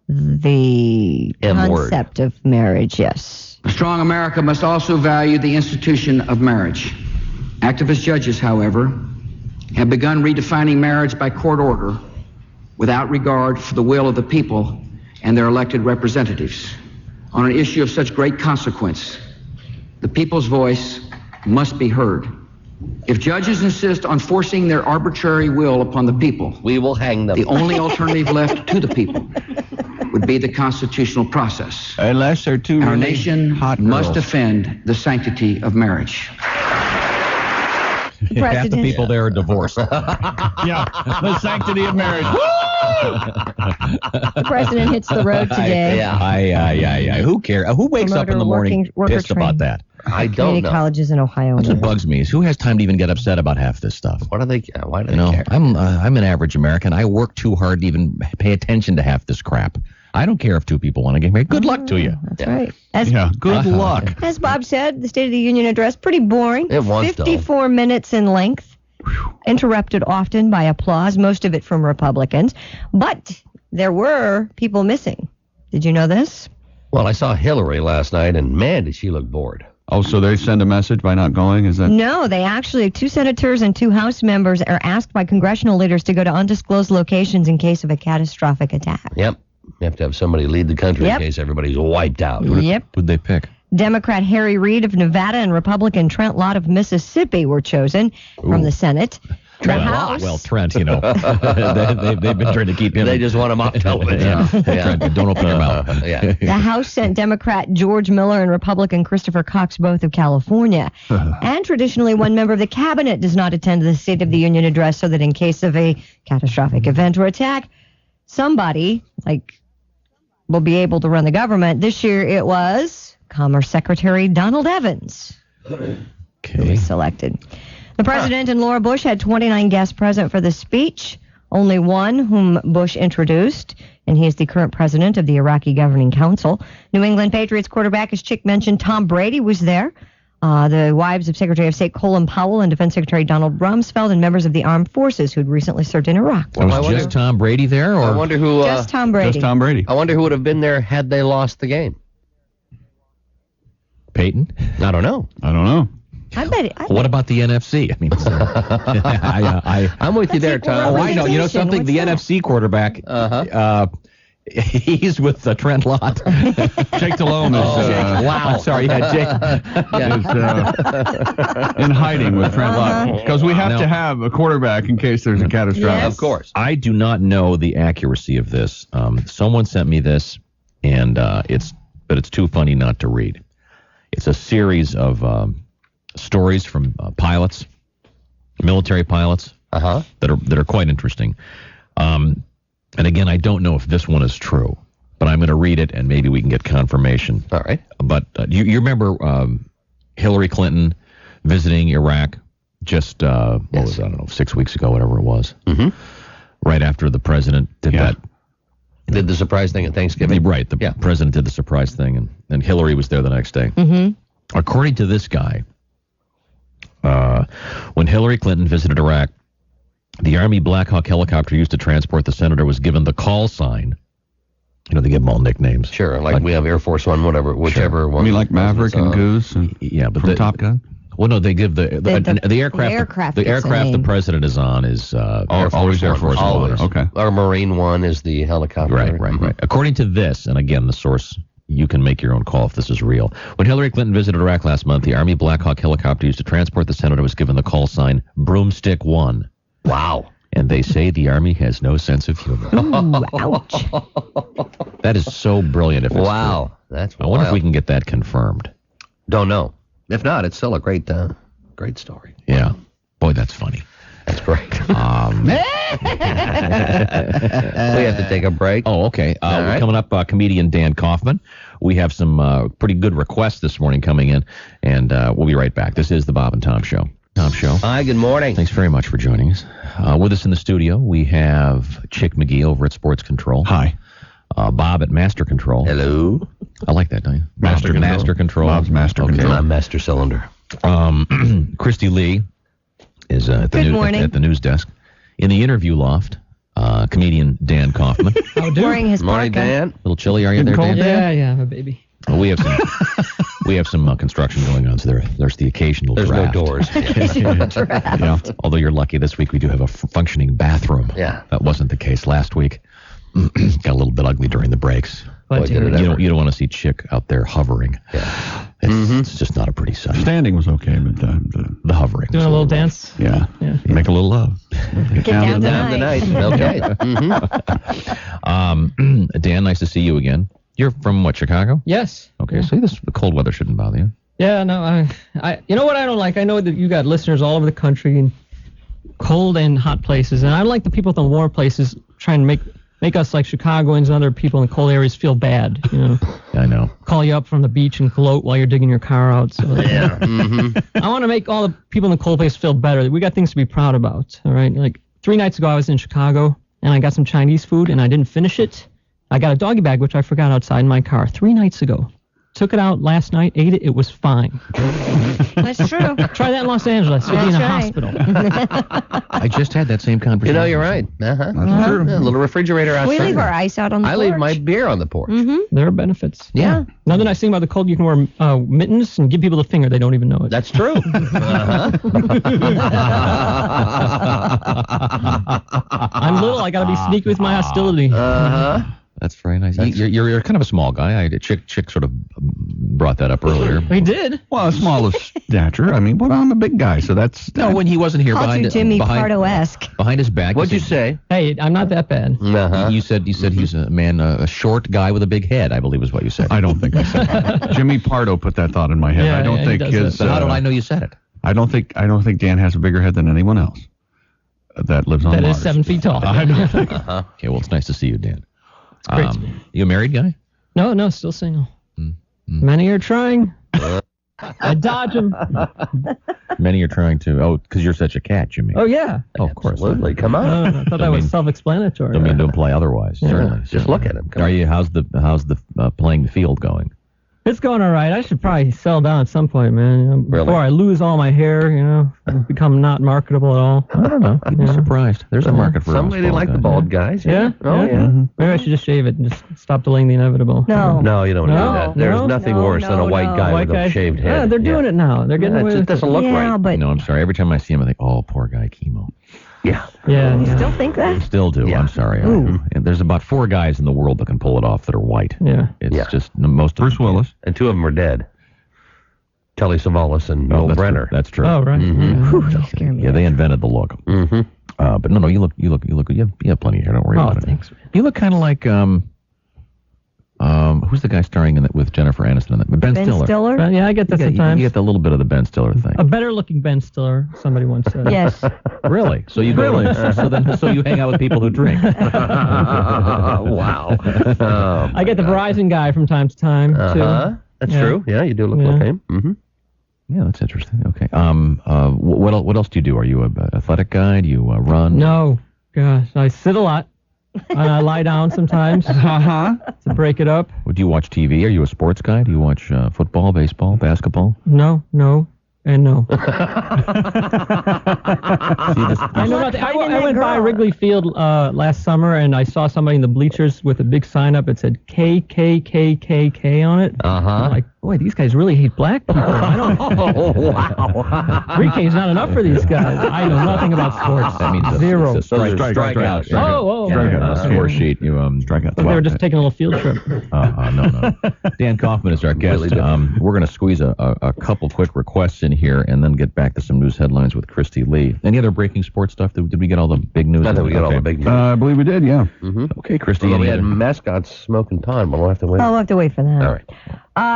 the concept of marriage. Yes. A strong America must also value the institution of marriage. Activist judges, however, have begun redefining marriage by court order without regard for the will of the people and their elected representatives. On an issue of such great consequence, the people's voice must be heard. If judges insist on forcing their arbitrary will upon the people, we will hang them. The only alternative left to the people would be the constitutional process. Unless they're two Our really nation hot must girls. defend the sanctity of marriage. Half the people there are divorced. Yeah, the sanctity of marriage. The president hits the road today. Who cares? Who wakes up in the morning pissed about that? I don't Community know. colleges in Ohio. That's what bugs me is who has time to even get upset about half this stuff? Why do they care? I'm an average American. I work too hard to even pay attention to half this crap. I don't care if 2 people want to get married. Good luck to you. That's right. Good luck. As Bob said, the State of the Union address, pretty boring. It was, 54 minutes in length, interrupted often by applause, most of it from Republicans. But there were people missing. Did you know this? Well, I saw Hillary last night, and man, did she look bored. Oh, so they send a message by not going? Is that? No, they actually, 2 senators and 2 House members are asked by congressional leaders to go to undisclosed locations in case of a catastrophic attack. Yep. You have to have somebody lead the country Yep. in case everybody's wiped out. Yep. Who'd they pick? Democrat Harry Reid of Nevada and Republican Trent Lott of Mississippi were chosen from the Senate. Trent the Lott. House. Well, Trent, they've been trying to keep him. They just want him off television. Trent, don't open your mouth. The House sent Democrat George Miller and Republican Christopher Cox, both of California. And traditionally, one member of the cabinet does not attend the State of the Union address so that in case of a catastrophic event or attack, somebody, will be able to run the government. This year, it was Commerce Secretary Donald Evans who was selected. The president and Laura Bush had 29 guests present for the speech, only one whom Bush introduced, and he is the current president of the Iraqi Governing Council. New England Patriots quarterback, as Chick mentioned, Tom Brady was there. The wives of Secretary of State Colin Powell and Defense Secretary Donald Rumsfeld and members of the armed forces who'd recently served in Iraq. Was just Tom Brady there? Or? I wonder who... Just Tom Brady. Just Tom Brady. I wonder who would have been there had they lost the game. Peyton? I don't know. I bet. What about the NFC? I mean, I'm with you there, Tom. Oh, I know. You know something? The NFC quarterback, he's with Trent Lott. Jake Delhomme is... wow. Sorry, Jake. is in hiding with Trent Lott. Because we have to have a quarterback in case there's a catastrophe. Yes. Of course. I do not know the accuracy of this. Someone sent me this, and it's too funny not to read. It's a series of stories from pilots, military pilots, that are quite interesting. And again, I don't know if this one is true, but I'm going to read it and maybe we can get confirmation. All right. But you remember Hillary Clinton visiting Iraq just what was it, I don't know, 6 weeks ago, whatever it was. Mm-hmm. Right after the president did that. Did the surprise thing at Thanksgiving. Right. The president did the surprise thing, and Hillary was there the next day. Mm-hmm. According to this guy, when Hillary Clinton visited Iraq, the Army Black Hawk helicopter used to transport the senator was given the call sign. You know, they give them all nicknames. Sure, like we have Air Force One, whichever one. I mean, like Maverick and Goose and from Top Gun? Well, no, they give the aircraft. The aircraft the president is on is always Air Force One. Okay. Or Marine One is the helicopter. Right. According to this, and again, the source, you can make your own call if this is real. When Hillary Clinton visited Iraq last month, the Army Black Hawk helicopter used to transport the senator was given the call sign Broomstick 1. Wow. And they say the Army has no sense of humor. Ooh, ouch. That is so brilliant if it's true. That's I wonder if we can get that confirmed. Don't know. If not, it's still a great story. Yeah. Boy, that's funny. That's great. We have to take a break. Oh, okay. We're coming up, comedian Dan Kaufman. We have some pretty good requests this morning coming in, and we'll be right back. This is the Bob and Tom Show. Hi, good morning. Thanks very much for joining us. With us in the studio, we have Chick McGee over at Sports Control. Hi. Bob at Master Control. Hello. I like that, don't you? Master Control. Bob's Master Control. I'm Master Cylinder. Christy Lee is at the news desk. In the interview loft, comedian Dan Kaufman. Wearing his Morning, parka. Dan. A little chilly, are you there, Dan? Yeah, I'm a baby. Well, we have some construction going on, so there's the occasional draft. No doors. Yeah. Although you're lucky, this week we do have a functioning bathroom. Yeah. That wasn't the case last week. Got a little bit ugly during the breaks. But You don't want to see Chick out there hovering. Yeah. It's just not a pretty sight. Standing was okay, but The hovering. doing a little dance. Yeah. Make a little love. Get down tonight. Okay. Dan, nice to see you again. You're from what, Chicago? Yes. Okay, Yeah. so the cold weather shouldn't bother you. Yeah, no, I you know what I don't like? I know that you got listeners all over the country in cold and hot places, and I don't like the people in the warm places trying to make us like Chicagoans and other people in the cold areas feel bad, you know. I know. Call you up from the beach and gloat while you're digging your car out. So Yeah. I want to make all the people in the cold place feel better. We got things to be proud about, all right? Like 3 nights ago I was in Chicago and I got some Chinese food and I didn't finish it. I got a doggy bag, which I forgot outside in my car 3 nights ago. Took it out last night, ate it. It was fine. That's true. Try that in Los Angeles. You'll be in a hospital. I just had that same conversation. You know, you're right. Uh-huh. That's true. Yeah, a little refrigerator outside. We leave our ice out on the I porch. leave my beer on the porch. There are benefits. Yeah. Another nice thing about the cold, you can wear mittens and give people the finger. They don't even know it. That's true. I'm little. I got to be sneaky with my hostility. That's very nice. You're kind of a small guy. Chick sort of brought that up earlier. He did. Well, a smaller stature. I mean, but I'm a big guy, so that's... No, when he wasn't here Called you Jimmy Pardo-esque. behind his back. What'd you say? Hey, I'm not that bad. You said he's a man, a short guy with a big head, I believe is what you said. I don't think I said that. Jimmy Pardo put that thought in my head. Yeah, I don't yeah, think he does his... that. But how do I know you said it? I don't think Dan has a bigger head than anyone else that lives on That Mars. is 7 feet tall. I don't think... Okay, well, it's nice to see you, Dan. It's great. You a married guy? No, still single. Many are trying. I dodge them. Many are trying to... Oh, because you're such a cat, Jimmy. Oh, yeah. Oh, of course. Absolutely. Come on. I thought that was self-explanatory. Don't mean to imply otherwise. Yeah. Certainly. Just look at him. Come Are on. you? How's the playing the field going? It's going all right. I should probably settle down at some point, man. Really? Before I lose all my hair, and become not marketable at all. I don't know. You'd be surprised. There's a market for Somebody us like the bald guys. Yeah? Oh, yeah. Maybe I should just shave it and just stop delaying the inevitable. No. No, you don't do No? that. There's No? nothing worse than a white guy with a shaved head. Yeah, they're doing it now. They're getting away It with doesn't it. look Yeah, right. but No, I'm sorry. Every time I see him, I think, oh, poor guy, chemo. Yeah. Yeah. you still think that? Still do. Yeah. I'm sorry. And there's about 4 guys in the world that can pull it off that are white. Yeah. It's Yeah. just most of Bruce them. Willis. And 2 of them are dead. Telly Savalas and Oh, Noel that's Brenner. True. That's true. Oh, right. Whew, you scare me. Yeah, they invented the look. Mm-hmm. But no, you look. You have plenty of hair. Don't worry Oh, about it. thanks. You look kind of like who's the guy starring in it with Jennifer Aniston in it? Ben Stiller. Yeah, I get that sometimes. You get the little bit of the Ben Stiller thing. A better-looking Ben Stiller, somebody once said. Yes. Really? So you go so you hang out with people who drink. Wow. I get the Verizon guy from time to time, too. That's Yeah. true. Yeah, you do look Yeah. okay. Mm-hmm. Yeah, that's interesting. Okay. What else do you do? Are you an athletic guy? Do you run? No. Gosh, I sit a lot. And I lie down sometimes to break it up. Do you watch TV? Are you a sports guy? Do you watch football, baseball, basketball? No, and no. You I know nothing. I went by Wrigley Field last summer, and I saw somebody in the bleachers with a big sign up that said KKKKK on it. I'm like, boy, these guys really hate black people. I don't. Wow. 3K is not enough for these guys. I know nothing about sports. That means Zero. It's a strikeout. Oh. Score sheet. You strikeout. They were just taking a little field trip. No. Dan Kaufman is our guest. We're going to squeeze a couple quick requests in here and then get back to some news headlines with Christy Lee. Any other breaking sports stuff? Did we get all the big news? I think we got all the big news. I believe we did, yeah. Mm-hmm. Okay, Christy. Well, we had mascots smoking pot, but we'll have to wait. Oh, we'll have to wait for that. All right.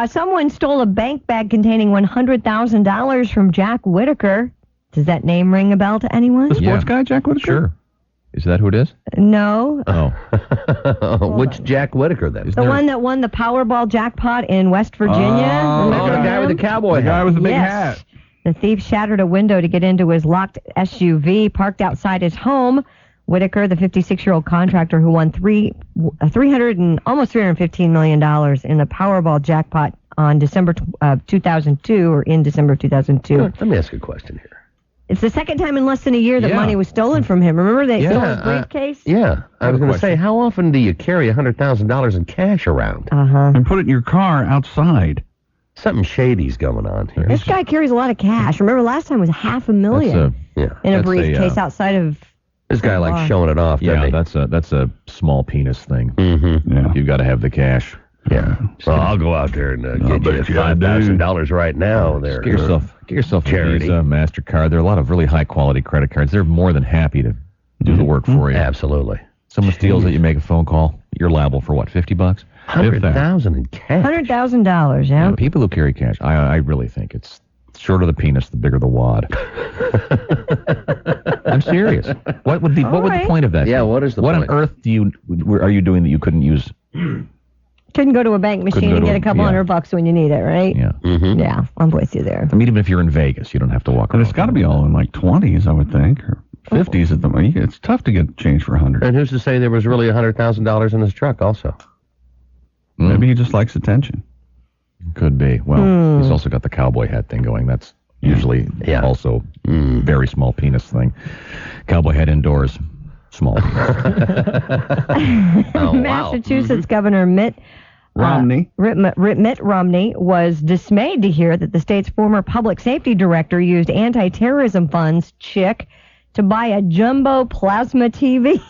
Someone stole a bank bag containing $100,000 from Jack Whitaker. Does that name ring a bell to anyone? The sports guy, Jack Whitaker? Sure. Is that who it is? No. Oh. Which Jack Whitaker, then? The one that won the Powerball jackpot in West Virginia. Oh, the guy with the cowboy hat. The guy with the big Yes. hat. The thief shattered a window to get into his locked SUV parked outside his home. Whitaker, the 56-year-old contractor who won almost $315 million in the Powerball jackpot on December 2002, or in December 2002. Let me ask you a question here. It's the second time in less than a year that money was stolen from him. Remember they stole his briefcase? Yeah. I was going to say, how often do you carry $100,000 in cash around? And put it in your car outside. Something shady's going on here. This guy carries a lot of cash. Remember last time was $500,000 in a briefcase outside of... This guy likes showing it off, doesn't he? that's a small penis thing. Mm-hmm. Yeah. You've got to have the cash. Yeah. Well, I'll go out there and get you $5,000 right now. There. Get yourself a charity. Visa, MasterCard. There are a lot of really high-quality credit cards. They're more than happy to do the work for you. Absolutely. Someone steals it, you make a phone call. You're liable for what, $50? $100,000 in cash. $100,000, yeah. People who carry cash, I really think it's shorter the penis, the bigger the wad. I'm serious. What would the point of that? Yeah, be? what is the point? point? On earth are you doing that you couldn't use? Couldn't go to a bank machine and get a couple $100 when you need it, right? Yeah. Mm-hmm. Yeah, I'm with you there. I mean, even if you're in Vegas, you don't have to walk But around. it's got to be all in like 20s, I would think. Or 50s at the moment. It's tough to get change for 100. And who's to say there was really $100,000 in his truck also? Maybe he just likes attention. Could be. Well, he's also got the cowboy hat thing going. That's usually also very small penis thing. Cowboy hat indoors, small penis. Massachusetts Governor Mitt Romney. Mitt Romney was dismayed to hear that the state's former public safety director used anti-terrorism funds, to buy a jumbo plasma TV.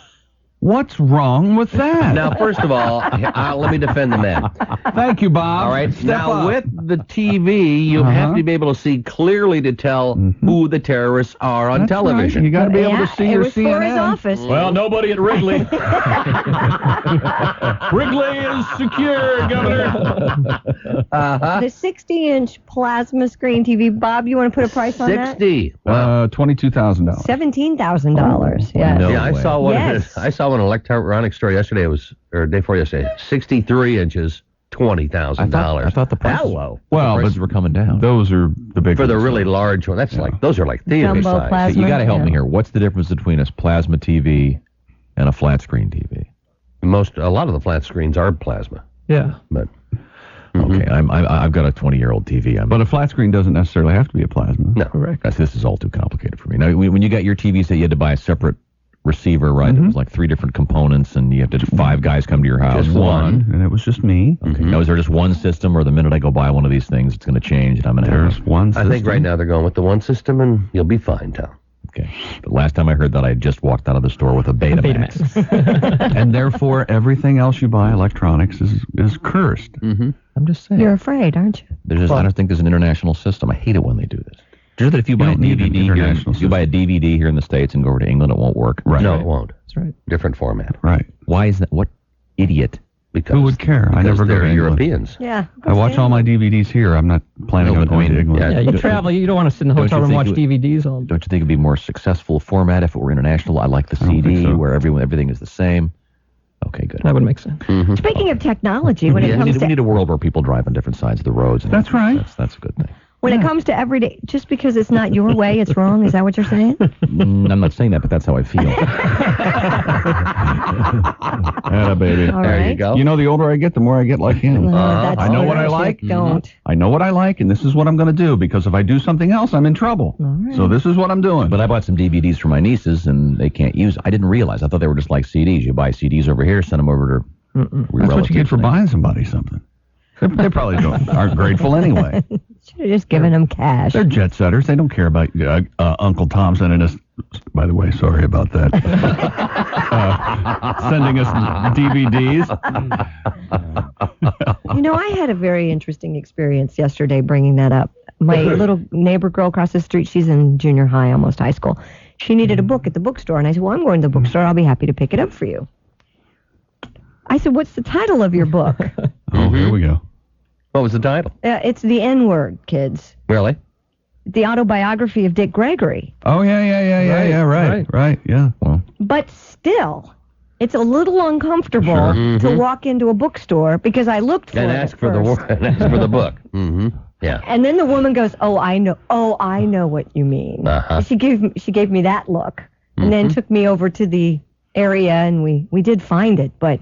What's wrong with that? Now, first of all, let me defend the man. Thank you, Bob. All right. Step Now, up. with the TV, you have to be able to see clearly to tell who the terrorists are on television. Right. You got to be able to see it your was CNN. for his office. Well, nobody at Wrigley. Wrigley is secure, Governor. The 60-inch plasma screen TV. Bob, you want to put a price on that? 60. $22,000. $17,000. Yeah. Yeah, I saw one. Yes. I saw an electronic store yesterday. It was, or day before yesterday. 63 inches, $20,000. I thought the prices, Hello. Well, the prices were coming down. Those are the big For the ones. really large one, that's like those are like theater Jumbo size. plasma. So you got to help me here. What's the difference between a plasma TV and a flat screen TV? A lot of the flat screens are plasma, Yeah. but Okay, I've got a 20-year-old TV. But a flat screen doesn't necessarily have to be a plasma. no. Correct. This is all too complicated for me. Now, when you got your TVs that you had to buy a separate receiver, right? It was like 3 different components, and you have to 5 guys come to your house. Just one, and it was just me. Okay. Now, is there just one system, or the minute I go buy one of these things, it's going to change, and I'm going to have... There's one system. I think right now they're going with the one system, and you'll be fine, Tom. Okay. But last time I heard that, I had just walked out of the store with a Betamax. And therefore, everything else you buy, electronics, is cursed. I'm just saying. You're afraid, aren't you? I don't think there's an international system. I hate it when they do this. Do you know that if you buy a don't need an DVD here, international if you buy a DVD here in the States and go over to England, it won't work? Right. No, it won't. That's right. Different format. Right. Why is that? What idiot? Because Who would care? I never go they're to England. Europeans. Yeah. I watch all my DVDs here. I'm not planning No, on but going to I mean, England. Yeah, you travel. You don't want to sit in the Don't hotel you room and watch think DVDs all day. Don't you think it'd be more successful format if it were international? I like the don't think CD so. where everything is the same. Okay, good. That would make sense. Speaking of technology, when it we comes need to a world where people drive on different sides of the roads. And That's right. That's a good thing. when it comes to everyday, just because it's not your way, it's wrong. Is that what you're saying? I'm not saying that, but that's how I feel. Baby. All There right. you go. You know, the older I get, the more I get like him. That's I know what I bullshit. like. Don't. I know what I like, and this is what I'm going to do, because if I do something else, I'm in trouble. So this is what I'm doing. But I bought some DVDs for my nieces, and they can't use. I didn't realize. I thought they were just like CDs. You buy CDs over here, send them over to. That's what you get for buying somebody something. They probably aren't grateful anyway. Should have just given them cash. They're jet setters. They don't care about Uncle Tom sending us. By the way, sorry about that. Sending us DVDs. You know, I had a very interesting experience yesterday bringing that up. My little neighbor girl across the street, she's in junior high, almost high school. She needed a book at the bookstore, and I said, well, I'm going to the bookstore. I'll be happy to pick it up for you. I said, what's the title of your book? Oh, here we go. What was the title? It's The N-Word, kids. Really? The autobiography of Dick Gregory. Oh, yeah, right, yeah. Well, But still, it's a little uncomfortable to walk into a bookstore because I looked for And it ask for first. and ask for the book. Yeah. And then the woman goes, "Oh, I know what you mean." She gave me that look, and then took me over to the area, and we did find it. But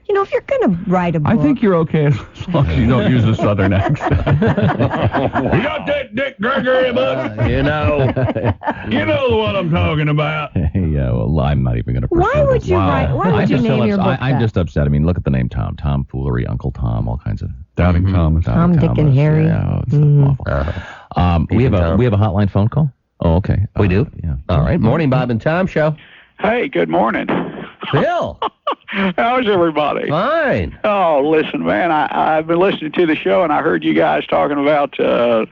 you know, if you're gonna write a book, I think you're okay as long as you don't use a southern accent. You got that Dick Gregory book? You know the one I'm talking about. Yeah, well, I'm not even going to pursue Why would this. you write? Why would you name your book I'm that? just upset. I mean, look at the name Tom. Tomfoolery, Uncle Tom, all kinds of... Doubting Thomas. Tom, Dick, and Harry. Yeah, it's awful. We have a hotline phone call? Oh, okay. We do? Yeah. All right. Morning, Bob and Tom show. Hey, good morning. Bill. How's everybody? Fine. Oh, listen, man, I've been listening to the show, and I heard you guys talking about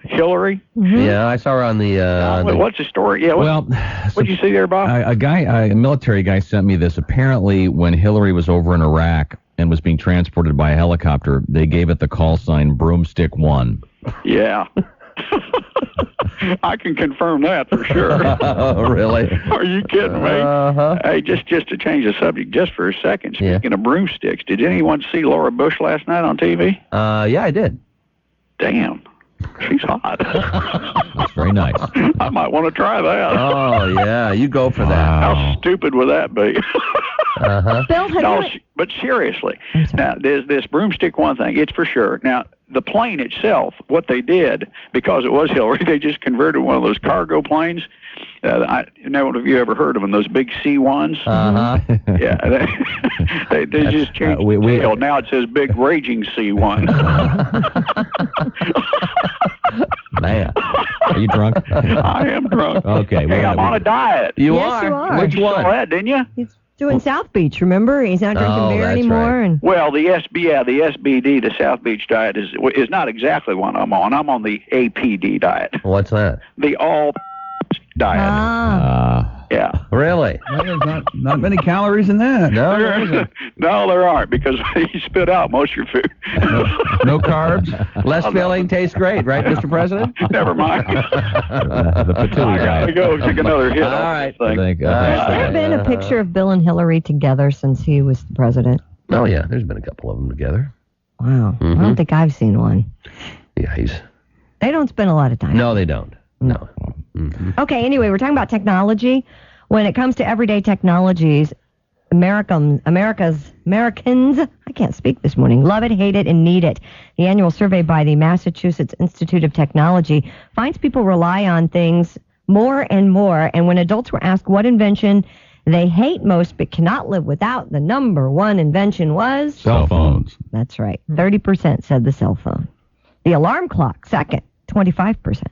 Hillary. Yeah, I saw her on the... what's the story? Yeah. What'd you see there, Bob? A military guy sent me this. Apparently, when Hillary was over in Iraq and was being transported by a helicopter, they gave it the call sign Broomstick 1. Yeah. I can confirm that for sure. Oh, really? Are you kidding me? Hey, just to change the subject just for a second, speaking of broomsticks, did anyone see Laura Bush last night on TV? Yeah, I did. Damn. She's hot. That's very nice. I might want to try that. Oh, yeah, you go for that. How stupid would that be? Uh-huh. Bill, But seriously, now, this broomstick one thing, it's for sure. Now, the plane itself, what they did, because it was Hillary, they just converted one of those cargo planes. I don't know if you ever heard of them, those big C-1s. Uh-huh. Yeah, they just changed the tail. Now it says big raging C-1. Man, are you drunk? I am drunk. Okay. Hey, I'm on a diet. Yes, you are. Which one? Saw that, didn't you? He's doing South Beach, remember? He's not drinking beer anymore. Right. And Well, the SBD, the South Beach diet, is not exactly what I'm on. I'm on the APD diet. What's that? The all diet. Yeah. Really? Well, there's not many calories in that. No, there isn't. No, there aren't, because you spit out most of your food. No carbs, less filling, tastes great, right, Mr. President? Never mind. The patooey I gotta guy. go take another hit. All on right. this thing. has there been a picture of Bill and Hillary together since he was the president? Oh, yeah, there's been a couple of them together. Wow. I don't think I've seen one. Yeah, They don't spend a lot of time. No, they don't. No. Okay, anyway, we're talking about technology. When it comes to everyday technologies, Americans, I can't speak this morning, love it, hate it, and need it. The annual survey by the Massachusetts Institute of Technology finds people rely on things more and more, and when adults were asked what invention they hate most but cannot live without, the number one invention was? Cell phones. That's right. 30% said the cell phone. The alarm clock, second, 25%.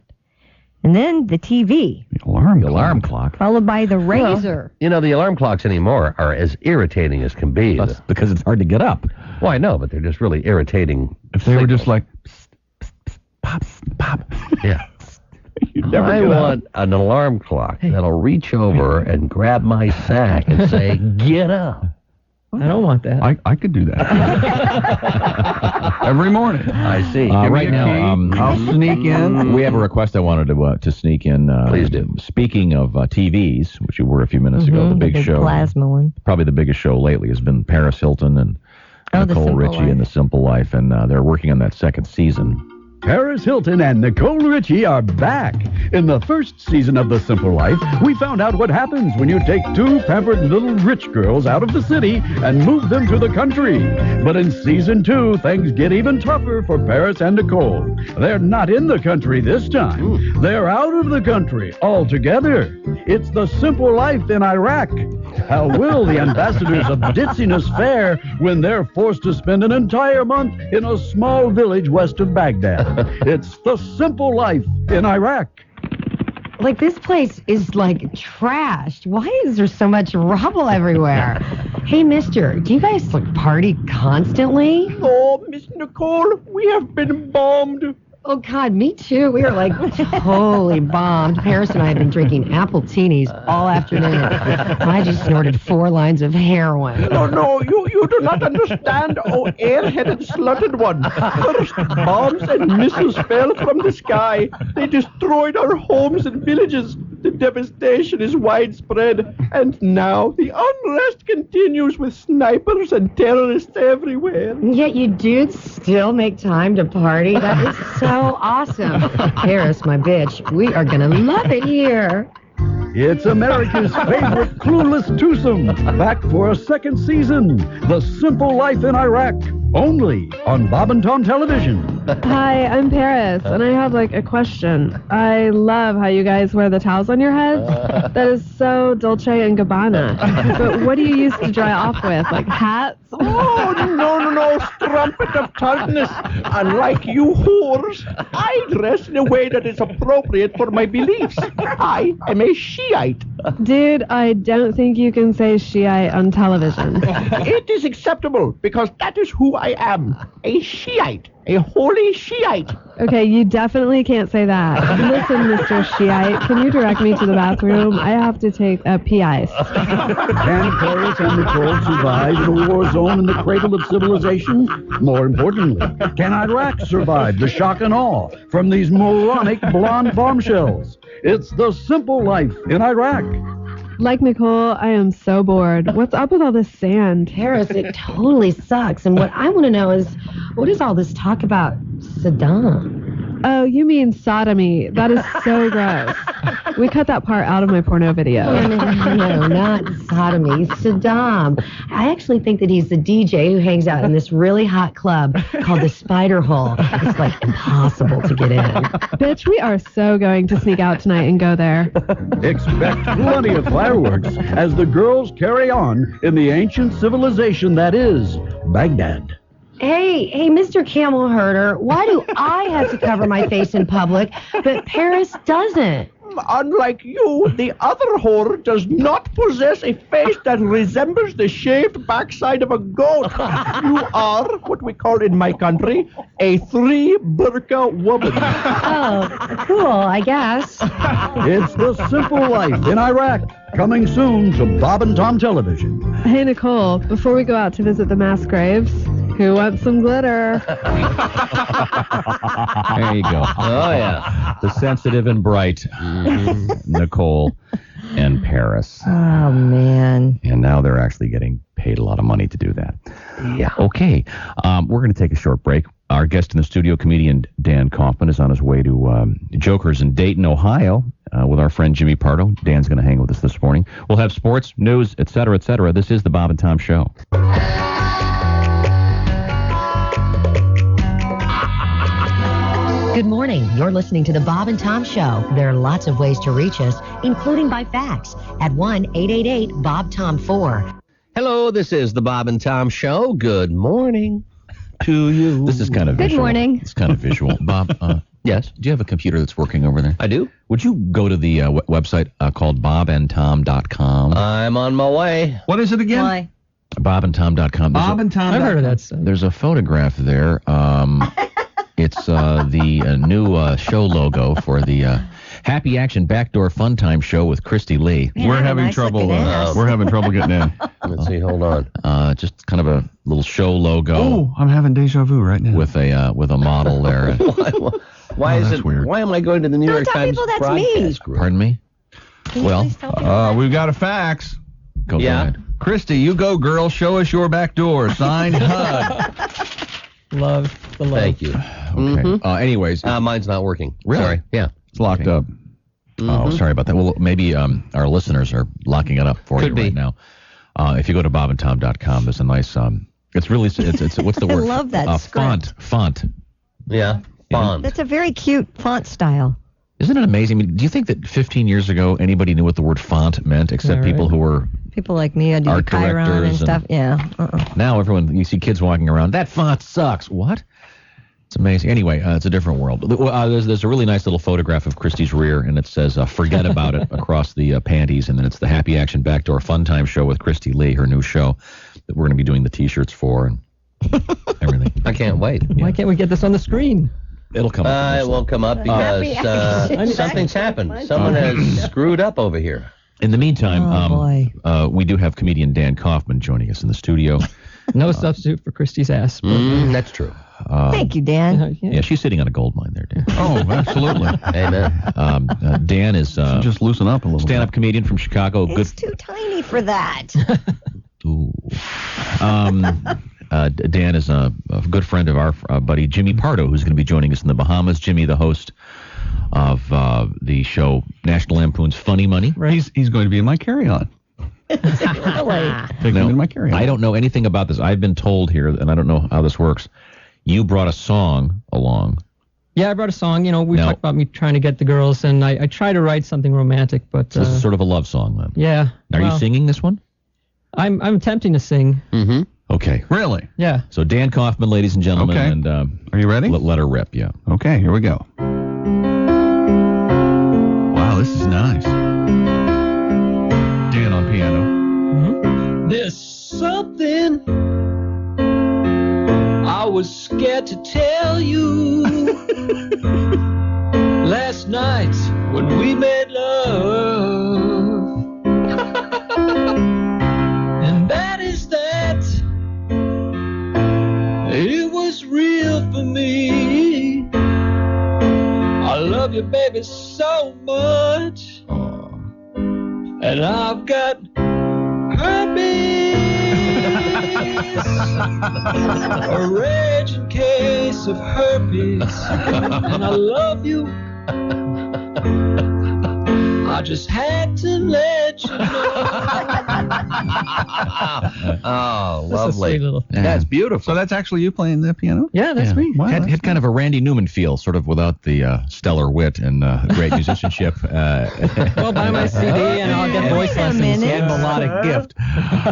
And then the TV. The alarm clock. Followed by the razor. You know, the alarm clocks anymore are as irritating as can be. That's because it's hard to get up. Well, I know, but they're just really irritating. If they were just like, psst, psst, psst, pop, pop. Yeah. I want an alarm clock that'll reach over and grab my sack and say, get up. I don't want that. I could do that. Every morning. I see. Right now, I'll sneak in. We have a request I wanted to sneak in. Please do. Speaking of TVs, which you were a few minutes ago, the big show. Plasma one. Probably the biggest show lately has been Paris Hilton and Nicole Richie and The Simple Life, and they're working on that second season. Paris Hilton and Nicole Richie are back. In the first season of The Simple Life, we found out what happens when you take two pampered little rich girls out of the city and move them to the country. But in season 2, things get even tougher for Paris and Nicole. They're not in the country this time. They're out of the country altogether. It's The Simple Life in Iraq. How will the ambassadors of ditziness fare when they're forced to spend an entire month in a small village west of Baghdad? It's The Simple Life in Iraq. Like, this place is, like, trashed. Why is there so much rubble everywhere? Hey, mister, do you guys, like, party constantly? Oh, Miss Nicole, we have been bombed. Oh, God, me too. We were, like, totally bombed. Paris and I have been drinking apple teenies all afternoon. I just snorted 4 lines of heroin. No, you do not understand, oh airheaded slutted one. First, bombs and missiles fell from the sky. They destroyed our homes and villages. The devastation is widespread. And now the unrest continues with snipers and terrorists everywhere. Yet you dudes still make time to party? That is so awesome. Paris, my bitch, we are going to love it here. It's America's favorite clueless twosome, back for a second season. The Simple Life in Iraq, only on Bob and Tom Television. Hi, I'm Paris, and I have, like, a question. I love how you guys wear the towels on your heads. That is so Dolce & Gabbana. But what do you use to dry off with? Like, hats? Oh, no, strumpet of tartness. Unlike you whores, I dress in a way that is appropriate for my beliefs. I am a Shiite. Dude, I don't think you can say Shiite on television. It is acceptable, because that is who I am. A Shiite. A holy Shiite. Okay, you definitely can't say that. Listen, Mr. Shiite, can you direct me to the bathroom? I have to take a pee ice. Can Paris and Nicole survive in a war zone in the cradle of civilization? More importantly, can Iraq survive the shock and awe from these moronic blonde bombshells? It's The Simple Life in Iraq. Like Nicole, I am so bored. What's up with all this sand? Paris, it totally sucks. And what I want to know is, what is all this talk about Saddam? Oh, you mean sodomy. That is so gross. We cut that part out of my porno video. No, not sodomy. Saddam. I actually think that he's the DJ who hangs out in this really hot club called the Spider Hole. It's like impossible to get in. Bitch, we are so going to sneak out tonight and go there. Expect plenty of fireworks as the girls carry on in the ancient civilization that is Baghdad. Hey, Mr. Camel Herder, why do I have to cover my face in public, but Paris doesn't? Unlike you, the other whore does not possess a face that resembles the shaved backside of a goat. You are, what we call in my country, a three-burqa woman. Oh, cool, I guess. It's The Simple Life in Iraq, coming soon to Bob and Tom Television. Hey, Nicole, before we go out to visit the mass graves, who wants some glitter? There you go. Oh, yeah. The sensitive and bright Nicole and Paris. Oh, man. And now they're actually getting paid a lot of money to do that. Yeah. Okay. We're going to take a short break. Our guest in the studio, comedian Dan Kaufman, is on his way to Joker's in Dayton, Ohio, with our friend Jimmy Pardo. Dan's going to hang with us this morning. We'll have sports, news, et cetera, et cetera. This is the Bob and Tom Show. Good morning. You're listening to the Bob and Tom Show. There are lots of ways to reach us, including by fax at 1-888-BOB-TOM-4. Hello, this is the Bob and Tom Show. Good morning to you. This is kind of Good visual. morning. It's kind of visual. Bob, yes. Do you have a computer that's working over there? I do. Would you go to the website called bobandtom.com? I'm on my way. What is it again? Why? Bobandtom.com. Bobandtom. I've heard of that site. There's a photograph there. It's the new show logo for the Happy Action Backdoor Fun Time Show with Christy Lee. Yeah, We're having nice trouble. looking ass. We're having trouble getting in. Let's see. Hold on. Just kind of a little show logo Oh, I'm having deja vu right now. with a model there. Why is that's it? weird. Why am I going to the New Don't York tell Times people that's me. broadcast group? Pardon me? Can you Well, please tell people We've got a fax. Go Yeah. ahead. Christy, you go, girl. Show us your back door. Signed, HUD. Love the love. Thank you. Okay. Anyways, Mine's not working. Really? Sorry. Yeah. It's locked up. Oh, sorry about that. Well, maybe our listeners are locking it up for Could you be. right now. If you go to bobandtom.com, there's a nice. It's really. It's what's the I word? love that script. Font. Yeah. Font. That's a very cute font style. Isn't it amazing? I mean, do you think that 15 years ago anybody knew what the word font meant except Yeah, people right. who were People like me, I do the art Chiron and directors stuff. Yeah. now everyone? You see kids walking around. That font sucks. What? It's amazing. Anyway, it's a different world. There's a really nice little photograph of Christy's rear, and it says "Forget About It" across the panties, and then it's the Happy Action Backdoor Fun Time Show with Christy Lee, her new show that we're going to be doing the T-shirts for and everything. I can't wait. Why can't we get this on the screen? It'll come up. It won't come up because something's happened. Someone has screwed up over here. In the meantime, boy. we do have comedian Dan Kaufman joining us in the studio. No substitute for Christy's ass. That's true. Thank you, Dan. Yeah, she's sitting on a gold mine there, Dan. Oh, absolutely. Amen. Dan is Just loosen up a little stand-up comedian from Chicago. It's too tiny for that. Ooh. Dan is a good friend of our buddy Jimmy Pardo, who's going to be joining us in the Bahamas. Jimmy, the host of the show National Lampoon's Funny Money. Right. He's going to be in my carry-on. Really? Take him in my carry-on. I don't know anything about this. I've been told here, and I don't know how this works. You brought a song along. Yeah, I brought a song. You know, we No. talked about me trying to get the girls, and I try to write something romantic, but So this is sort of a love song, then. yeah. Are you well, singing this one? I'm attempting to sing. Mm-hmm. Okay. Really? Yeah. So Dan Kaufman, ladies and gentlemen, Okay. and Are you ready? let her rip. Yeah. Okay, here we go. Wow, this is nice. Dan on piano. There's something I was scared to tell you. Last night when we made love. And that is that it was real for me. I love you, baby, so much. And I've got herpes. A raging case of herpes, and I love you. I just had to let you know. Oh, That's a lovely. sweet little- That's beautiful. So that's actually you playing the piano? Yeah, that's me. Wow, Had kind of a Randy Newman feel, sort of without the stellar wit and great musicianship. Well, buy my CD and I'll get voice lessons. And melodic gift.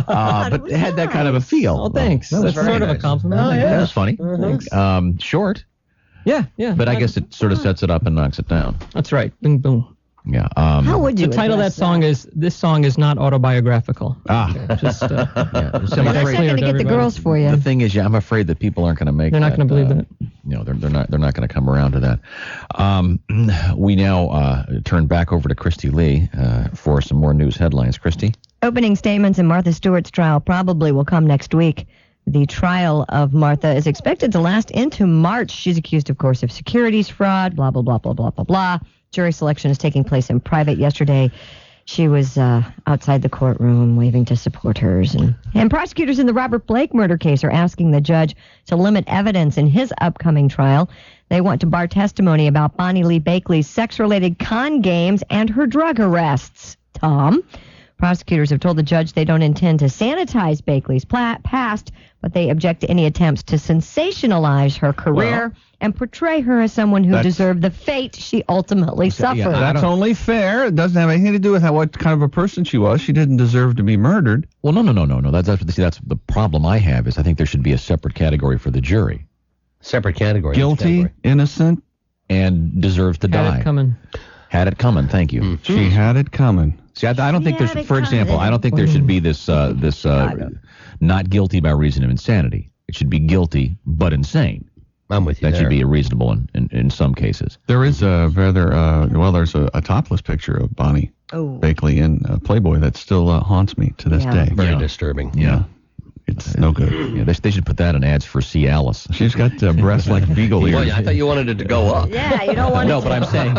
But it had that kind of a feel. Oh, thanks. That was That's sort of a compliment. Oh, yeah. That was funny. Thanks. Short, Yeah. but I guess it sort of sets it up and knocks it down. That's right. Boom, boom. Yeah. How would you The title of that address song is "This Song Is Not Autobiographical." Yeah, Just so I'm That's afraid- not going to get the girls for you. The thing is, I'm afraid that people aren't going to make. They're not going to believe that. You know, they're not going to come around to that. We now turn back over to Christy Lee for some more news headlines. Christy. Opening statements in Martha Stewart's trial probably will come next week. The trial of Martha is expected to last into March. She's accused, of course, of securities fraud, blah, blah, blah, blah, blah, blah, blah. Jury selection is taking place in private. Yesterday, she was outside the courtroom waving to supporters. And prosecutors in the Robert Blake murder case are asking the judge to limit evidence in his upcoming trial. They want to bar testimony about Bonnie Lee Bakley's sex-related con games and her drug arrests. Tom? Prosecutors have told the judge they don't intend to sanitize Bakley's past, but they object to any attempts to sensationalize her career and portray her as someone who deserved the fate she ultimately suffered. Yeah, that's only fair. It doesn't have anything to do with what kind of a person she was. She didn't deserve to be murdered. Well, no. That's the problem I have is I think there should be a separate category for the jury. Separate category. Guilty, innocent, and deserves to die. Had it coming. Had it coming. Thank you. She had it coming. See, I don't think there's, for example, I don't think there should be this not guilty by reason of insanity. It should be guilty but insane. I'm with you. That should be reasonable in some cases. There is a rather, there's a topless picture of Bonnie Bakley in Playboy that still haunts me to this day. Very disturbing. Yeah. It's no good. Yeah, they should put that in ads for Cialis. She's got breasts like beagle ears. Well, yeah, I thought you wanted it to go up. Yeah, you don't want No, but I'm saying.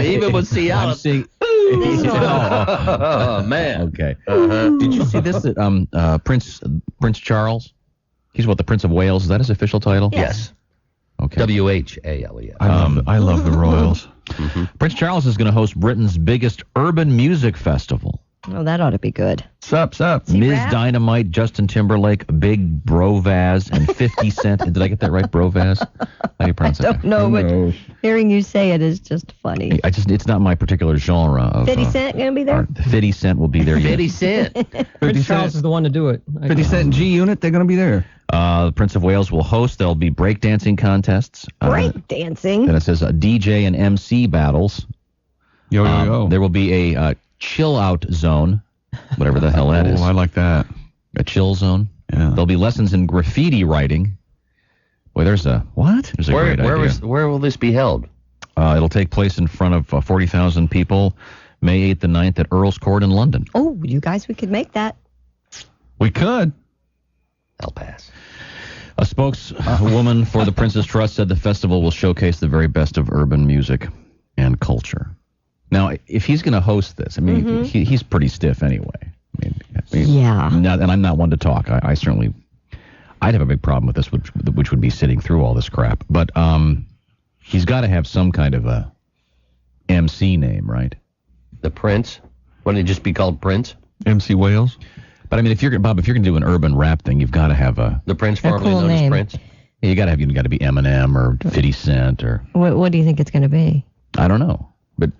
Even with Cialis. I'm saying. Oh, man. Okay. Did you see this? That Prince Charles? He's what, the Prince of Wales? Is that his official title? Yes. Okay. WHALES. I love the Royals. Prince Charles is going to host Britain's biggest urban music festival. Oh, that ought to be good. Sup. Ms. rap? Dynamite, Justin Timberlake, Big Brovaz, and 50 Cent. Did I get that right, Brovaz? How do you pronounce that? I don't know, but hearing you say it is just funny. It's not my particular genre of. 50 Cent going to be there? 50 Cent will be there. 50 Cent. Prince Charles is the one to do it. 50 Cent and G Unit, they're going to be there. The Prince of Wales will host. There'll be breakdancing contests. Break dancing. Then it says DJ and MC battles. Yo. There will be a chill out zone, whatever the hell that is. I like that. A chill zone. Yeah. There'll be lessons in graffiti writing. Boy, there's a what? There's a great idea. Where will this be held? It'll take place in front of 40,000 people, May 8th and 9th at Earl's Court in London. Oh, you guys, we could make that. We could. I'll pass. A spokeswoman for the Prince's Trust said the festival will showcase the very best of urban music and culture. Now, if he's going to host this, I mean, he's pretty stiff anyway. I mean, yeah. And I'm not one to talk. I'd have a big problem with this, which would be sitting through all this crap. But he's got to have some kind of a MC name, right? The Prince? Wouldn't it just be called Prince? MC Wales? But I mean, if you're going to do an urban rap thing, you've got to have the Prince, formerly cool known name. as Prince. Yeah, you got to be Eminem or 50 Cent or. What do you think it's going to be? I don't know, but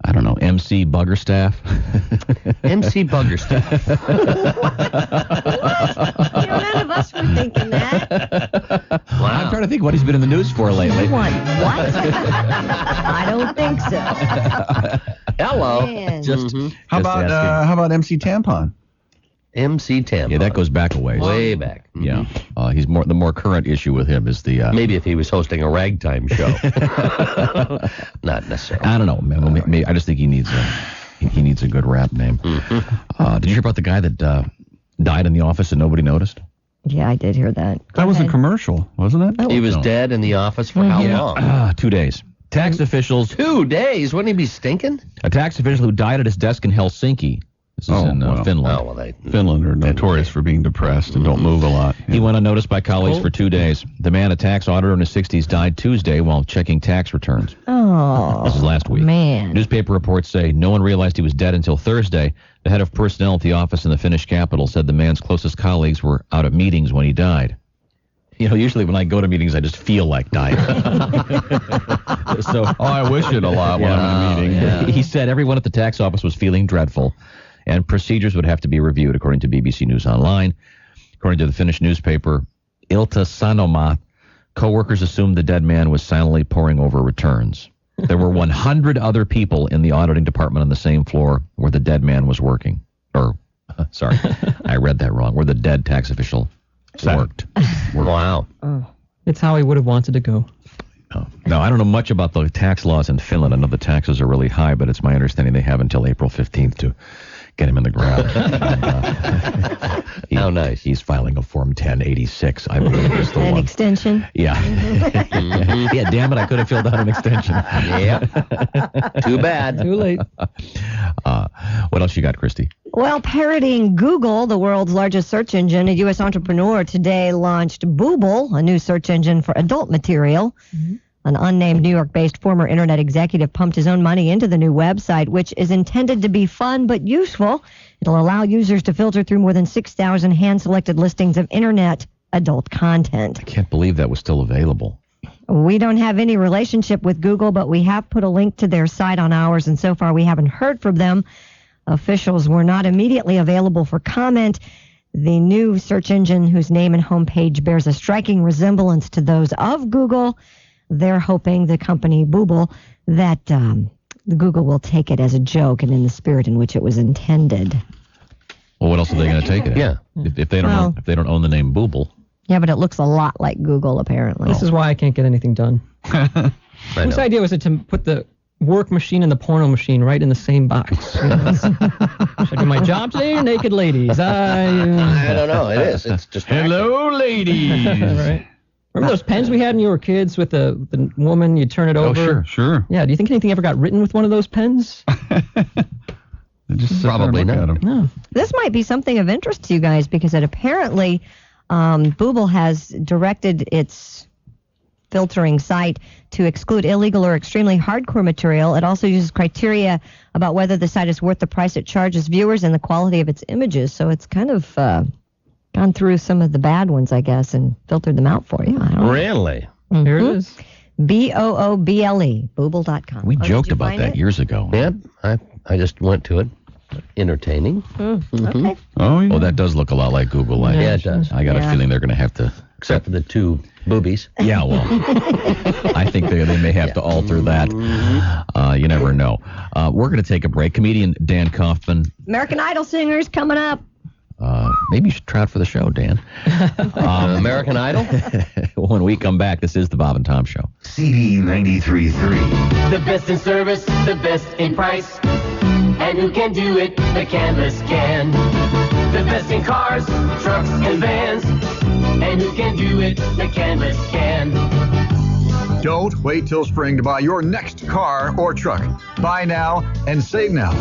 I don't know, MC Buggerstaff. MC Buggerstaff. None of us were thinking that. Wow. I'm trying to think what he's been in the news for lately. What? I don't think so. Hello. Man. How about MC Tampon? MC Tampon. Yeah, that goes back a ways. Way back. Yeah. He's the more current issue with him is the. Maybe if he was hosting a ragtime show. Not necessarily. I don't know. Maybe, I just think he needs a good rap name. Did you hear about the guy that died in the office and nobody noticed? Yeah, I did hear that. That was a commercial, wasn't it? He was dead in the office for how long? 2 days. Tax officials. 2 days? Wouldn't he be stinking? A tax official who died at his desk in Helsinki This is in Finland. Oh, well, Finland are notorious for being depressed and don't move a lot. He went unnoticed by colleagues for 2 days. The man, a tax auditor in his 60s, died Tuesday while checking tax returns. Oh, this is last week. Man. Newspaper reports say no one realized he was dead until Thursday. The head of personnel at the office in the Finnish capital said the man's closest colleagues were out at meetings when he died. You know, usually when I go to meetings, I just feel like dying. I wish it a lot when I'm in a meeting. He said everyone at the tax office was feeling dreadful, and procedures would have to be reviewed, according to BBC News Online. According to the Finnish newspaper Ilta Sanomat, co-workers assumed the dead man was silently poring over returns. There were 100 other people in the auditing department on the same floor where the dead man was working. Sorry, I read that wrong. Where the dead tax official worked. Wow. Oh. It's how he would have wanted to go. No, I don't know much about the tax laws in Finland. I know the taxes are really high, but it's my understanding they have until April 15th to get him in the ground. How nice. He's filing a Form 1086, I believe is the An one. extension? Yeah. Yeah, damn it, I could have filled out an extension. Yeah. Too bad. Too late. What else you got, Christy? Well, parodying Google, the world's largest search engine, a U.S. entrepreneur today launched Booble, a new search engine for adult material. Mm-hmm. An unnamed New York-based former internet executive pumped his own money into the new website, which is intended to be fun but useful. It'll allow users to filter through more than 6,000 hand-selected listings of internet adult content. I can't believe that was still available. We don't have any relationship with Google, but we have put a link to their site on ours, and so far we haven't heard from them. Officials were not immediately available for comment. The new search engine, whose name and homepage bears a striking resemblance to those of Google, they're hoping, the company Booble, that Google will take it as a joke and in the spirit in which it was intended. Well, what else are they going to take it? Yeah. If they don't own the name Booble. Yeah, but it looks a lot like Google, apparently. This is why I can't get anything done. Whose idea was it to put the work machine and the porno machine right in the same box? You know, should I do my job today or naked ladies? I don't know. It is. It's just hello, ladies. Right. Remember those pens we had when you were kids with the woman, you turn it over? Oh, sure. Yeah, do you think anything ever got written with one of those pens? Just probably not. No. This might be something of interest to you guys because it apparently, Booble has directed its filtering site to exclude illegal or extremely hardcore material. It also uses criteria about whether the site is worth the price it charges viewers and the quality of its images. So it's kind of gone through some of the bad ones, I guess, and filtered them out for you. I don't know. Really? Mm-hmm. Here it is. Booble, Booble.com. We joked about that years ago. Yeah, I just went to it. Entertaining. Okay. Oh, yeah. Oh, that does look a lot like Google. Yeah, it does. I got a feeling they're going to have to... Except for the two boobies. Yeah, well, I think they may have to alter that. You never know. We're going to take a break. Comedian Dan Kaufman. American Idol singers coming up. Maybe you should try out for the show, Dan. American Idol? When we come back, this is the Bob and Tom Show. CD 93.3. The best in service, the best in price. And who can do it? McCandless can. The best in cars, trucks, and vans. And who can do it? McCandless can. Don't wait till spring to buy your next car or truck. Buy now and save now.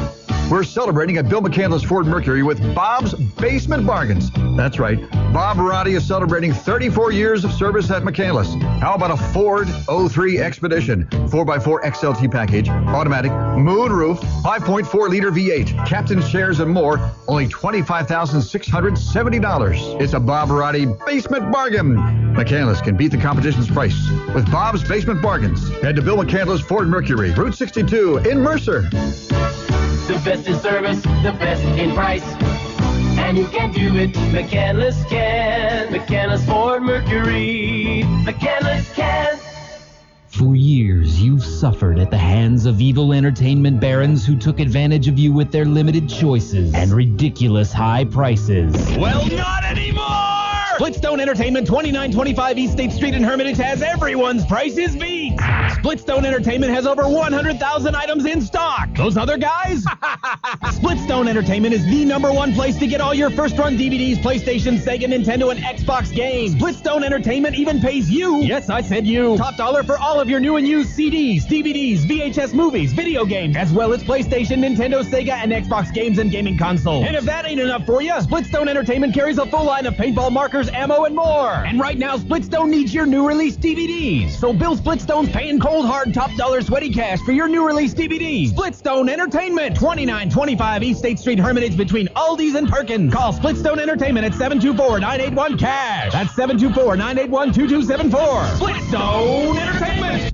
We're celebrating at Bill McCandless Ford Mercury with Bob's Basement Bargains. That's right. Bob Marotti is celebrating 34 years of service at McCandless. How about a Ford 03 Expedition, 4x4 XLT package, automatic, moonroof, 5.4-liter V8, captain's chairs, and more, only $25,670. It's a Bob Marotti Basement Bargain. McCandless can beat the competition's price with Bob's Basement Bargains. Head to Bill McCandless Ford Mercury, Route 62 in Mercer. The best in service, the best in price. And who can do it? McCandless can. McCandless Ford Mercury. McCandless can. For years, you've suffered at the hands of evil entertainment barons who took advantage of you with their limited choices and ridiculous high prices. Well, not anymore! Splitstone Entertainment, 2925 East State Street in Hermitage has everyone's prices beat. Splitstone Entertainment has over 100,000 items in stock. Those other guys? Splitstone Entertainment is the #1 place to get all your first-run DVDs, PlayStation, Sega, Nintendo, and Xbox games. Splitstone Entertainment even pays you, yes, I said you, top dollar for all of your new and used CDs, DVDs, VHS movies, video games, as well as PlayStation, Nintendo, Sega, and Xbox games and gaming consoles. And if that ain't enough for you, Splitstone Entertainment carries a full line of paintball markers, ammo, and more. And right now, Splitstone needs your new release DVDs. So Bill Splitstone's paying cold, hard, top dollar sweaty cash for your new release DVDs. Splitstone Entertainment, 2925 East State Street, Hermitage, between Aldi's and Perkins. Call Splitstone Entertainment at 724-981-CASH. That's 724-981-2274. Splitstone Entertainment.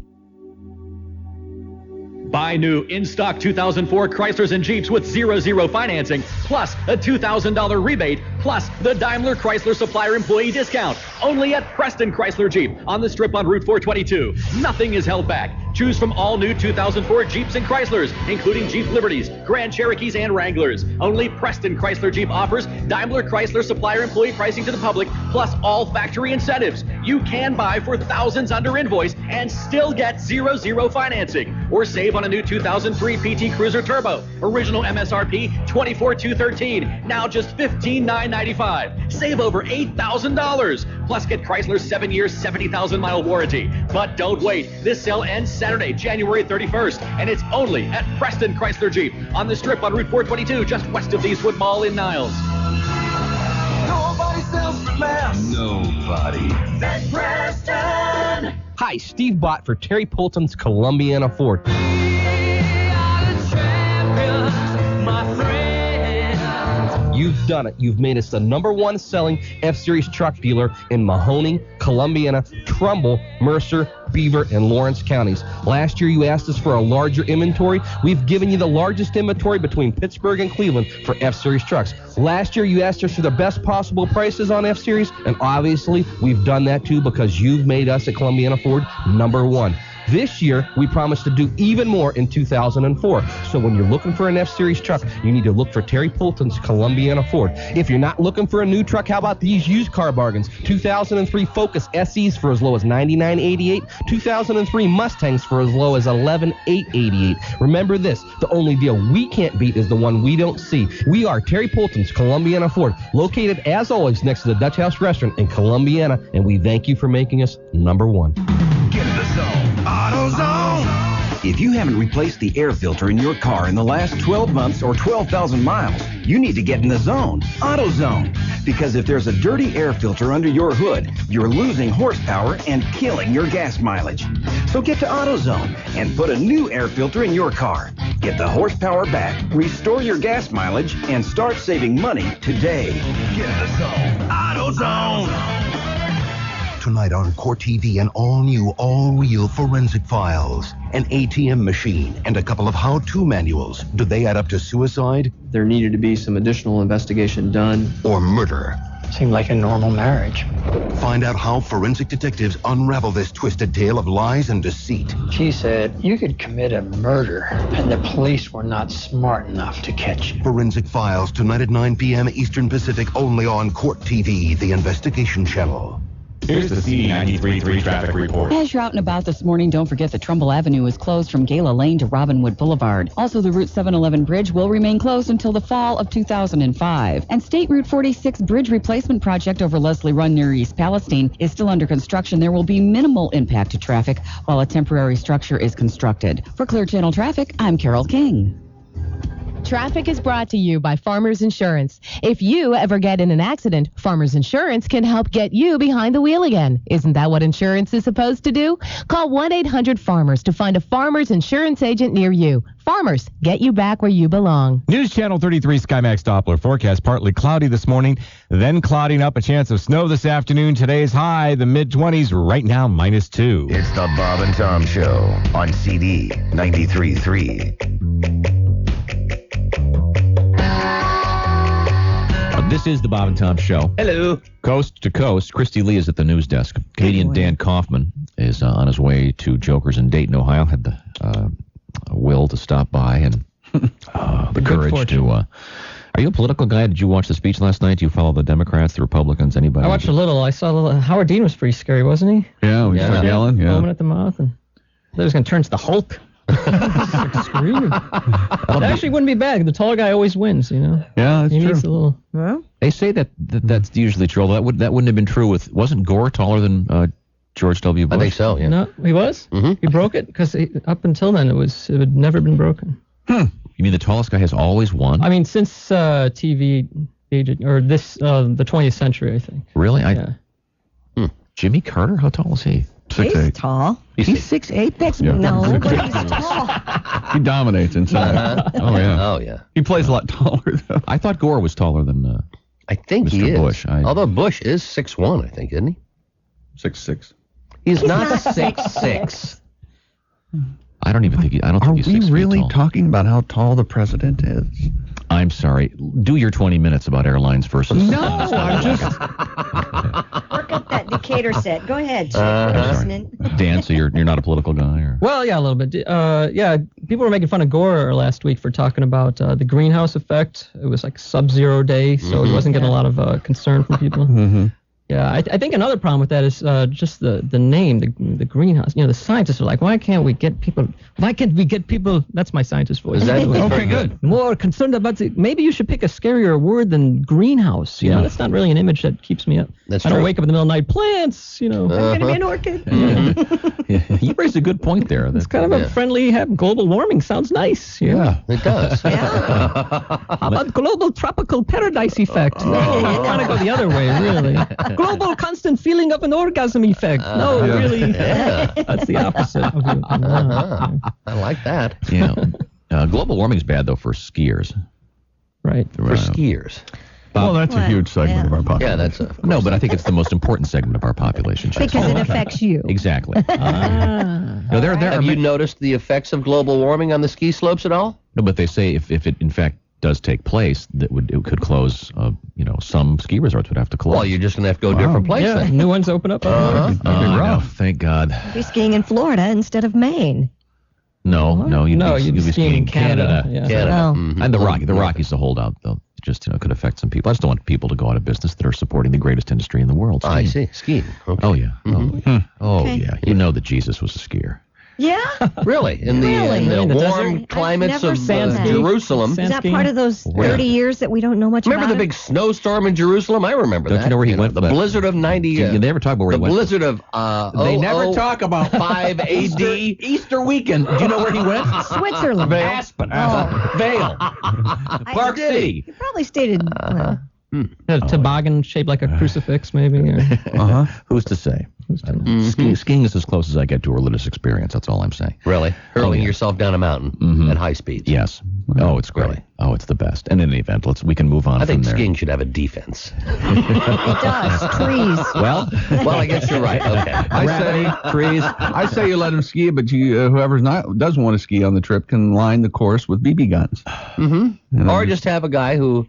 Buy new in-stock 2004 Chryslers and Jeeps with 0% financing, plus a $2,000 rebate, plus the Daimler Chrysler Supplier Employee Discount. Only at Preston Chrysler Jeep on the Strip on Route 422. Nothing is held back. Choose from all new 2004 Jeeps and Chryslers, including Jeep Liberties, Grand Cherokees, and Wranglers. Only Preston Chrysler Jeep offers Daimler Chrysler Supplier Employee pricing to the public, plus all factory incentives. You can buy for thousands under invoice and still get 0% financing, or save on a new 2003 PT Cruiser Turbo. Original MSRP $24,213, now just $15,995. Save over $8,000. Plus get Chrysler's 7-year, 70,000-mile warranty. But don't wait. This sale ends Saturday, January 31st, and it's only at Preston Chrysler Jeep on the Strip on Route 422, just west of the Eastwood Mall in Niles. Nobody sells for less. Nobody. Than Preston. Hi, Steve Bott for Terry Polton's Columbiana Ford. You've done it. You've made us the #1 selling F-Series truck dealer in Mahoning, Columbiana, Trumbull, Mercer, Beaver, and Lawrence counties. Last year, you asked us for a larger inventory. We've given you the largest inventory between Pittsburgh and Cleveland for F-Series trucks. Last year, you asked us for the best possible prices on F-Series, and obviously, we've done that too because you've made us at Columbiana Ford #1. This year, we promise to do even more in 2004. So when you're looking for an F-Series truck, you need to look for Terry Polton's Columbiana Ford. If you're not looking for a new truck, how about these used car bargains? 2003 Focus SEs for as low as $99.88. 2003 Mustangs for as low as $11,888. Remember this, the only deal we can't beat is the one we don't see. We are Terry Polton's Columbiana Ford, located as always next to the Dutch House Restaurant in Columbiana, and we thank you for making us #1. Get in the zone. AutoZone. If you haven't replaced the air filter in your car in the last 12 months or 12,000 miles, you need to get in the zone. AutoZone. Because if there's a dirty air filter under your hood, you're losing horsepower and killing your gas mileage. So get to AutoZone and put a new air filter in your car. Get the horsepower back, restore your gas mileage, and start saving money today. Get in the zone. AutoZone. Tonight on Court TV, an all-new, all-real Forensic Files. An ATM machine and a couple of how-to manuals. Do they add up to suicide? There needed to be some additional investigation done. Or murder? Seemed like a normal marriage. Find out how forensic detectives unravel this twisted tale of lies and deceit. She said you could commit a murder, and the police were not smart enough to catch you. Forensic Files, tonight at 9 p.m. Eastern Pacific, only on Court TV, the investigation channel. Here's the CD93.3 traffic report. As you're out and about this morning, don't forget that Trumbull Avenue is closed from Gala Lane to Robinwood Boulevard. Also, the Route 711 bridge will remain closed until the fall of 2005. And State Route 46 bridge replacement project over Leslie Run near East Palestine is still under construction. There will be minimal impact to traffic while a temporary structure is constructed. For Clear Channel Traffic, I'm Carol King. Traffic is brought to you by Farmers Insurance. If you ever get in an accident, Farmers Insurance can help get you behind the wheel again. Isn't that what insurance is supposed to do? Call 1-800-FARMERS to find a Farmers Insurance agent near you. Farmers, get you back where you belong. News Channel 33 SkyMax Doppler forecast partly cloudy this morning, then clouding up, a chance of snow this afternoon. Today's high, the mid-20s, right now -2. It's the Bob and Tom Show on CD 93.3. This is the Bob and Tom Show. Hello. Coast to coast, Christy Lee is at the news desk. Comedian Dan Kaufman is on his way to Joker's in Dayton, Ohio. Had the will to stop by and the courage to... Are you a political guy? Did you watch the speech last night? Do you follow the Democrats, the Republicans, anybody? I watched a little. I saw a little. Howard Dean was pretty scary, wasn't he? Yeah, we saw Gallon. Yeah. Foaming at the mouth. And he was going to turn to the Hulk. Screaming. That actually wouldn't be bad. The tall guy always wins, you know. Yeah, that's he true. needs a little. Well, They say that's usually true. That wouldn't have been true with. Wasn't Gore taller than George W. Bush? I think so. Yeah. No, he was. Mm-hmm. He broke it because up until then it had never been broken. You mean the tallest guy has always won? I mean, since TV age or this the 20th century, I think. Really? Yeah. Jimmy Carter? How tall is he? he's tall. He's 6'8". That's No, but he's tall. He dominates inside. Oh yeah. Oh yeah. He plays a lot taller though. I thought Gore was taller than. I think Mr. he is. Bush. Although Bush is 6'1", I think, isn't he? 6'6". He's not 6'6". I don't even think. I don't Are think he's 6 we feet really tall. talking about how tall the president is? I'm sorry. Do your 20 minutes about airlines versus. No, I'm just. Work up that Decatur set. Go ahead, Chip. I'm We're sorry. listening. Dan, so you're not a political guy, or? Well, yeah, a little bit. Yeah, people were making fun of Gore last week for talking about the greenhouse effect. It was like sub-zero day, so he wasn't getting a lot of concern from people. Mm-hmm. Yeah, I think another problem with that is just the name, the greenhouse. You know, the scientists are like, why can't we get people? That's my scientist voice. Is that Okay, good. More concerned about maybe you should pick a scarier word than greenhouse. You know, that's not really an image that keeps me up. That's I don't true. wake up in the middle of the night, plants, you know. I'm going to be an orchid. Yeah, you raised a good point there. It's kind of a friendly, global warming sounds nice. You know? Yeah. It does. How about global tropical paradise effect? No, you kind of go the other way, really. Global constant feeling of an orgasm effect. No, really. Yeah. That's the opposite of you. I like that. Yeah. Global warming's bad though for skiers. Right. For skiers. Well, that's a Well, huge segment of our Yeah, population. that's a. No, but I think it's the most important segment of our population. Chester. Because it affects you. Exactly. No, there Have are you noticed the effects of global warming on the ski slopes at all? No, but they say if it in fact does take place, it could close. Some ski resorts would have to close. Well, you're just gonna have to go a different place Yeah, then. new ones open up. That'd be rough. Thank God. Be skiing in Florida instead of Maine. No, you'd be skiing in Canada. Yeah. Canada. Oh. Mhm. And the Rockies, the holdout, though, just could affect some people. I just don't want people to go out of business that are supporting the greatest industry in the world. I skiing. see. Skiing. Okay. Oh yeah. Oh Okay. yeah. You know that Jesus was a skier. Yeah? Really? In the, Really? in the In the warm desert? climates I've never of seen that. Jerusalem. Is that skiing? part of those 30 years that we don't know much Remember about? the big snowstorm in Jerusalem? I remember Don't that. you know where he went? The blizzard of 90. Did they ever talk about where the he went? blizzard of They never talk about 5 AD. Easter weekend. Do you know where he went? Switzerland. Aspen. Oh. Vale. Park City. He probably stated. Well, A toboggan shaped like a crucifix, maybe. Or, Who's to say? Skiing is as close as I get to a religious experience. That's all I'm saying. Really? Hurling yeah. yourself down a mountain at high speeds. Yes. Oh, it's great. Really? Oh, it's the best. And in any event, we can move on I from think there. skiing should have a defense. it does. Trees. Well, I guess you're right. Okay. I say you let them ski, but whoever doesn't want to ski on the trip can line the course with BB guns. Mm-hmm. Or just have a guy who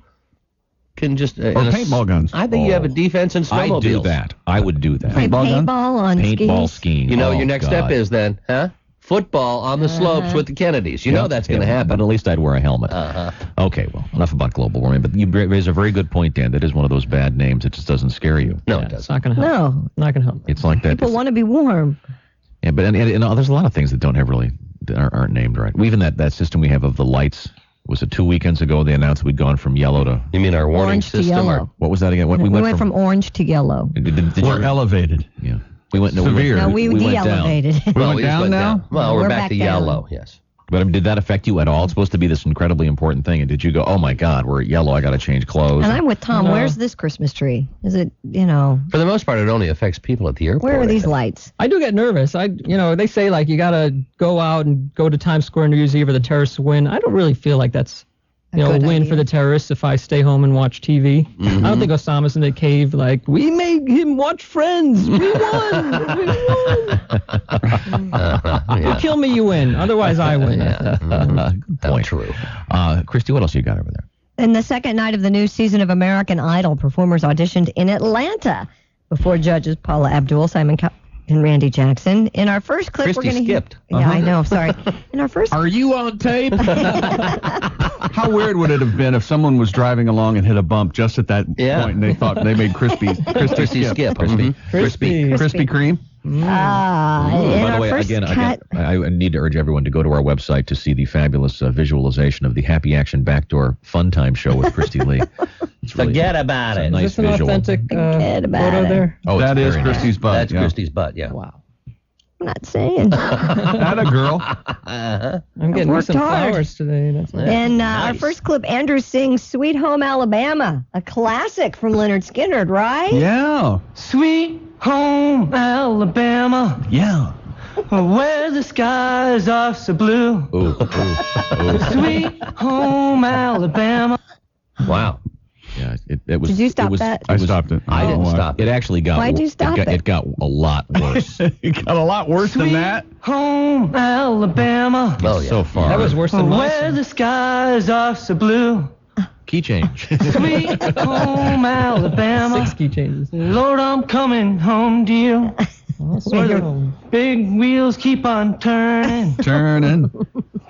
can just... or paintball guns. I think you have a defense in snowmobiles. I'd do that. I would do that. Play paintball on Paintball skis. skiing. You know what Oh, your next God. step is then, huh? Football on the slopes with the Kennedys. You know that's going to happen. But at least I'd wear a helmet. Okay, well, enough about global warming. But you raise a very good point, Dan. That is one of those bad names. It just doesn't scare you. No, it it's doesn't. not going to help. No. Not going to help. It's like that. People want to be warm. Yeah, but and there's a lot of things that don't have really that aren't named right. Even that system we have of the lights. Was it 2 weekends ago they announced we'd gone from yellow to... You mean our warning Orange to system? yellow. What was that again? We went from orange to yellow. We're elevated. Yeah. We went... Severe. No, we went down. de-elevated. We went we just down now? Well, we're back to down. yellow, yes. But did that affect you at all? It's supposed to be this incredibly important thing. And did you go, oh my God, we're at yellow, I got to change clothes? And I'm with Tom. No. Where's this Christmas tree? Is it, For the most part, it only affects people at the airport. where are I these think. lights? I do get nervous. They say like you got to go out and go to Times Square New Year's Eve or the terrorists win. I don't really feel like that's a good win idea. for the terrorists if I stay home and watch TV. Mm-hmm. I don't think Osama's in the cave like, we made him watch Friends. We won. We won. You kill me, you win. Otherwise, I win. Good point. True. Christy, what else you got over there? In the second night of the new season of American Idol, performers auditioned in Atlanta before judges Paula Abdul, Simon Cowell, and Randy Jackson. In our first clip, Christy we're going to skipped. Yeah, I know. Sorry. In our first. Are you on tape? How weird would it have been if someone was driving along and hit a bump just at that point and they thought they made Crispy Crispy skip. Crispy Mhm. Krispy Kreme? In By the our way, first again, cut, I need to urge everyone to go to our website to see the fabulous visualization of the Happy Action Backdoor Fun Time Show with Christy Lee. It's really, Forget about it's it. a nice Is this an visual. authentic photo there? Oh, That it's is very Christy's butt. That's yeah. Christy's butt, yeah. Wow. I'm not saying. Not a girl. I'm getting me worked some hard. flowers today. That's nice. And our first clip, Andrew sings Sweet Home Alabama, a classic from Leonard Skinner, right? Yeah. Sweet home Alabama, Yeah. where the skies are so blue. Sweet home Alabama. Wow. Yeah, it was. Did you stop it was, that? I stopped it. I didn't stop It actually got. Why'd you stop it? It got a lot worse. It got a lot worse than that. Home Alabama, Oh, yeah. So far. That was worse than where mine. the skies are so blue. Key change. Sweet home Alabama, 6 key changes. Lord, I'm coming home to you. Where the Oh, big wheels keep on turning. Turning.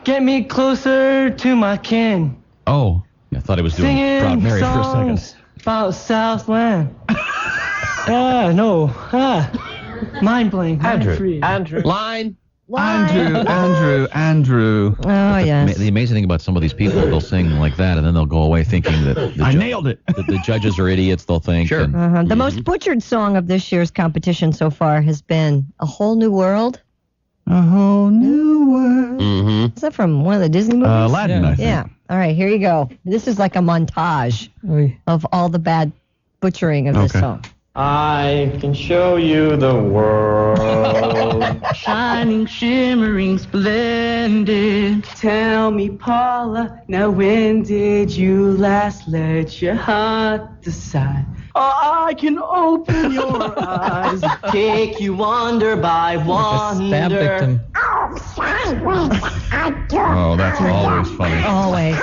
Get me closer to my kin. Oh. I thought I was doing Singing Proud Mary for a songs second. about Southland. No. Mind blank. Mind free. Andrew. Line. Andrew. Oh, yes. The amazing thing about some of these people, they'll sing like that, and then they'll go away thinking that I nailed it. that the judges are idiots. They'll think. Sure. and- The most butchered song of this year's competition so far has been A Whole New World. A whole new world. Mm-hmm. Is that from one of the Disney movies? Aladdin, I think. Yeah. All right, here you go. This is like a montage of all the bad butchering of this Okay. song. I can show you the world. Shining, shimmering, splendid. Tell me, Paula, now when did you last let your heart decide? Oh, I can open your eyes, take you wonder by wonder. Stab victim. Oh, that's always funny. Always.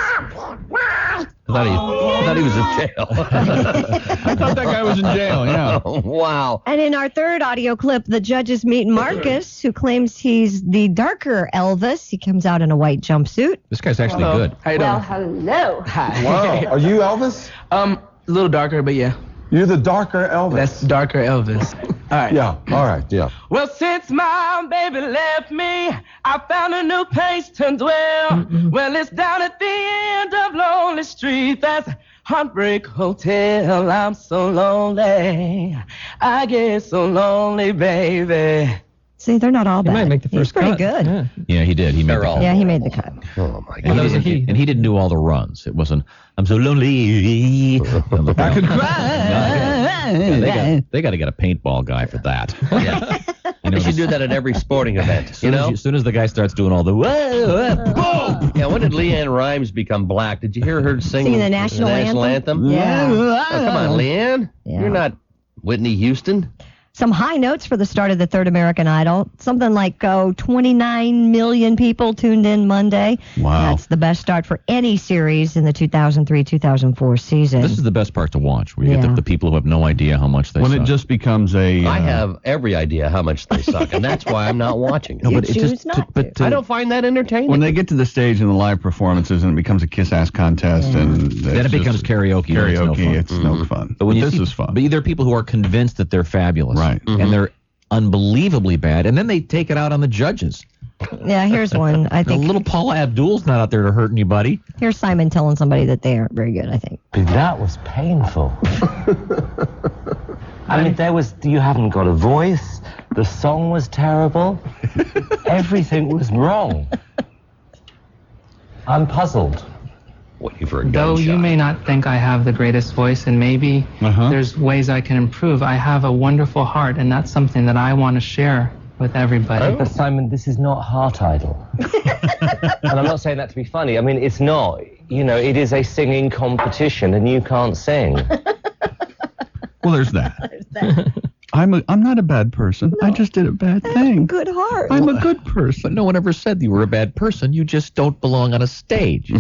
I thought he was in jail. I thought that guy was in jail, yeah. Wow. And in our third audio clip, the judges meet Marcus, who claims he's the darker Elvis. He comes out in a white jumpsuit. This guy's actually good. How you doing? Hello. Hi. Wow. Are you Elvis? A little darker, but yeah. You're the darker Elvis. That's darker Elvis. All right. Yeah. All right. Yeah. Well, since my baby left me, I found a new place to dwell. Well, it's down at the end of Lonely Street. That's Heartbreak Hotel. I'm so lonely. I get so lonely, baby. See, they're not all He bad. might make the first He's pretty cut. good. Yeah. Yeah, he did. He made the Yeah, he made the cut. Oh, my And God. he didn't do all the runs. It wasn't, I'm so lonely. I could cry. They got to get a paintball guy for that. Yeah. You know, They should do that at every sporting event. As soon as the guy starts doing all the boom! Yeah, when did Leanne Rimes become black? Did you hear her sing Singing the national anthem? Yeah. Oh, come on, Leanne. Yeah. You're not Whitney Houston. Some high notes for the start of the third American Idol. Something like 29 million people tuned in Monday. Wow. That's the best start for any series in the 2003-2004 season. This is the best part to watch, where you Yeah. get the people who have no idea how much they When suck. it just becomes a. I have every idea how much they suck, and that's why I'm not watching it. No, but it just- I don't find that entertaining. When they get to the stage in the live performances and it becomes a kiss-ass contest and Then it becomes karaoke. then it's no fun. It's no fun. But when you this see, is fun. But there are people who are convinced that they're fabulous, Right? And they're unbelievably bad, and then they take it out on the judges. Yeah, here's one. I think little Paula Abdul's not out there to hurt anybody. here's Simon telling somebody that they aren't very good, I think. That was painful. I mean, you haven't got a voice. The song was terrible. Everything was wrong. I'm puzzled. Waiting for a Though gunshot. you may not think I have the greatest voice, and maybe there's ways I can improve, I have a wonderful heart, and that's something that I want to share with everybody. But Simon, this is not Heart Idol. And I'm not saying that to be funny. I mean, it's not. You know, it is a singing competition, and you can't sing. Well, there's that. I'm not a bad person. I just did a bad thing. Good heart. I'm a good person. But no one ever said you were a bad person. You just don't belong on a stage.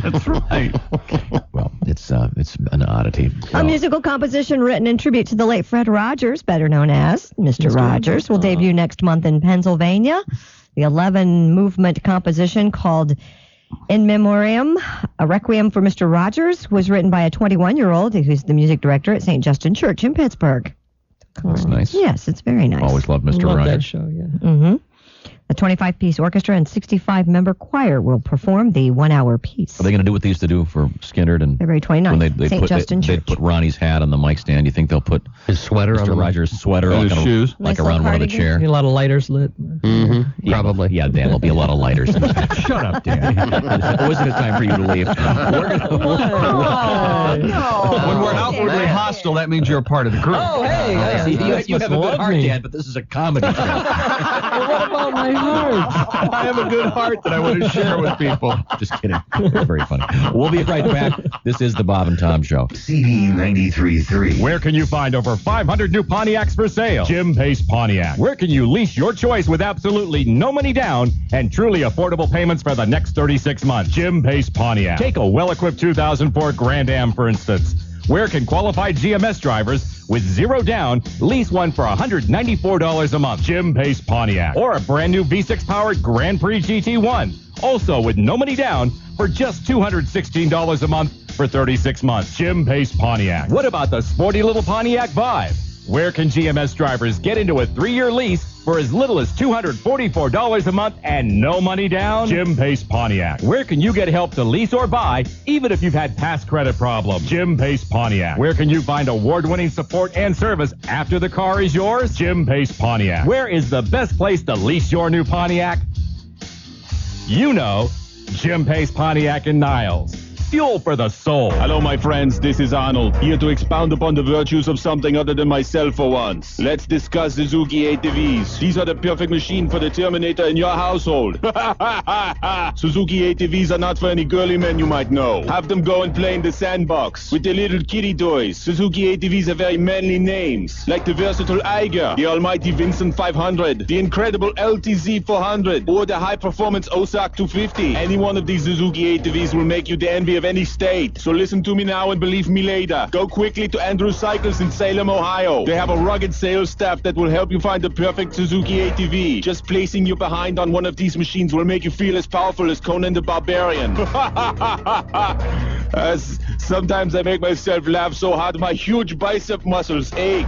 That's right. Well, it's an oddity. A musical composition written in tribute to the late Fred Rogers, better known as Mr. Rogers, will debut next month in Pennsylvania. The 11-movement composition called In Memoriam, a requiem for Mr. Rogers, was written by a 21-year-old who's the music director at St. Justin Church in Pittsburgh. That's nice. Yes, it's very nice. Always loved Mr. Love Rogers. that show, yeah. Mm-hmm. The 25-piece orchestra and 65-member choir will perform the 1-hour piece. Are they going to do what they used to do for Skinnerd and February 29th, when they St. Justin Church? They put Ronnie's hat on the mic stand. You think they'll put his sweater Mr. on the Rogers' sweater and like his shoes, like around one of the chairs? A lot of lighters lit. Mm-hmm. Probably. Yeah, Dan, there'll be a lot of lighters. Shut up, Dan. Wasn't it time for you to leave? When we're outwardly hostile, that means you're a part of the group. Oh, hey. You have a good heart, Dan, but this is a comedy show. What about my heart? I have a good heart that I want to share with people. Just kidding. Very funny. We'll be right back. This is the Bob and Tom Show. CD 93.3. Where can you find over 500 new Pontiacs for sale? Jim Pace Pontiac. Where can you lease your choice with absolutely no money down and truly affordable payments for the next 36 months? Jim Pace Pontiac. Take a well-equipped 2004 Grand Am, for instance. Where can qualified GMS drivers with zero down lease one for $194 a month? Jim Pace Pontiac. Or a brand new V6 powered Grand Prix GT1. Also with no money down for just $216 a month for 36 months. Jim Pace Pontiac. What about the sporty little Pontiac Vibe? Where can GMS drivers get into a 3-year lease for as little as $244 a month and no money down? Jim Pace Pontiac. Where can you get help to lease or buy, even if you've had past credit problems? Jim Pace Pontiac. Where can you find award-winning support and service after the car is yours? Jim Pace Pontiac. Where is the best place to lease your new Pontiac? You know, Jim Pace Pontiac in Niles. Fuel for the soul. Hello, my friends. This is Arnold, here to expound upon the virtues of something other than myself for once. Let's discuss Suzuki ATVs. These are the perfect machine for the Terminator in your household. Suzuki ATVs are not for any girly men you might know. Have them go and play in the sandbox with their little kitty toys. Suzuki ATVs have very manly names, like the versatile Eiger, the almighty Vincent 500, the incredible LTZ 400, or the high-performance Ozark 250. Any one of these Suzuki ATVs will make you the envy of any state. So listen to me now and believe me later. Go quickly to Andrew Cycles in Salem, Ohio. They have a rugged sales staff that will help you find the perfect Suzuki ATV. Just placing you behind on one of these machines will make you feel as powerful as Conan the Barbarian. Sometimes I make myself laugh so hard my huge bicep muscles ache.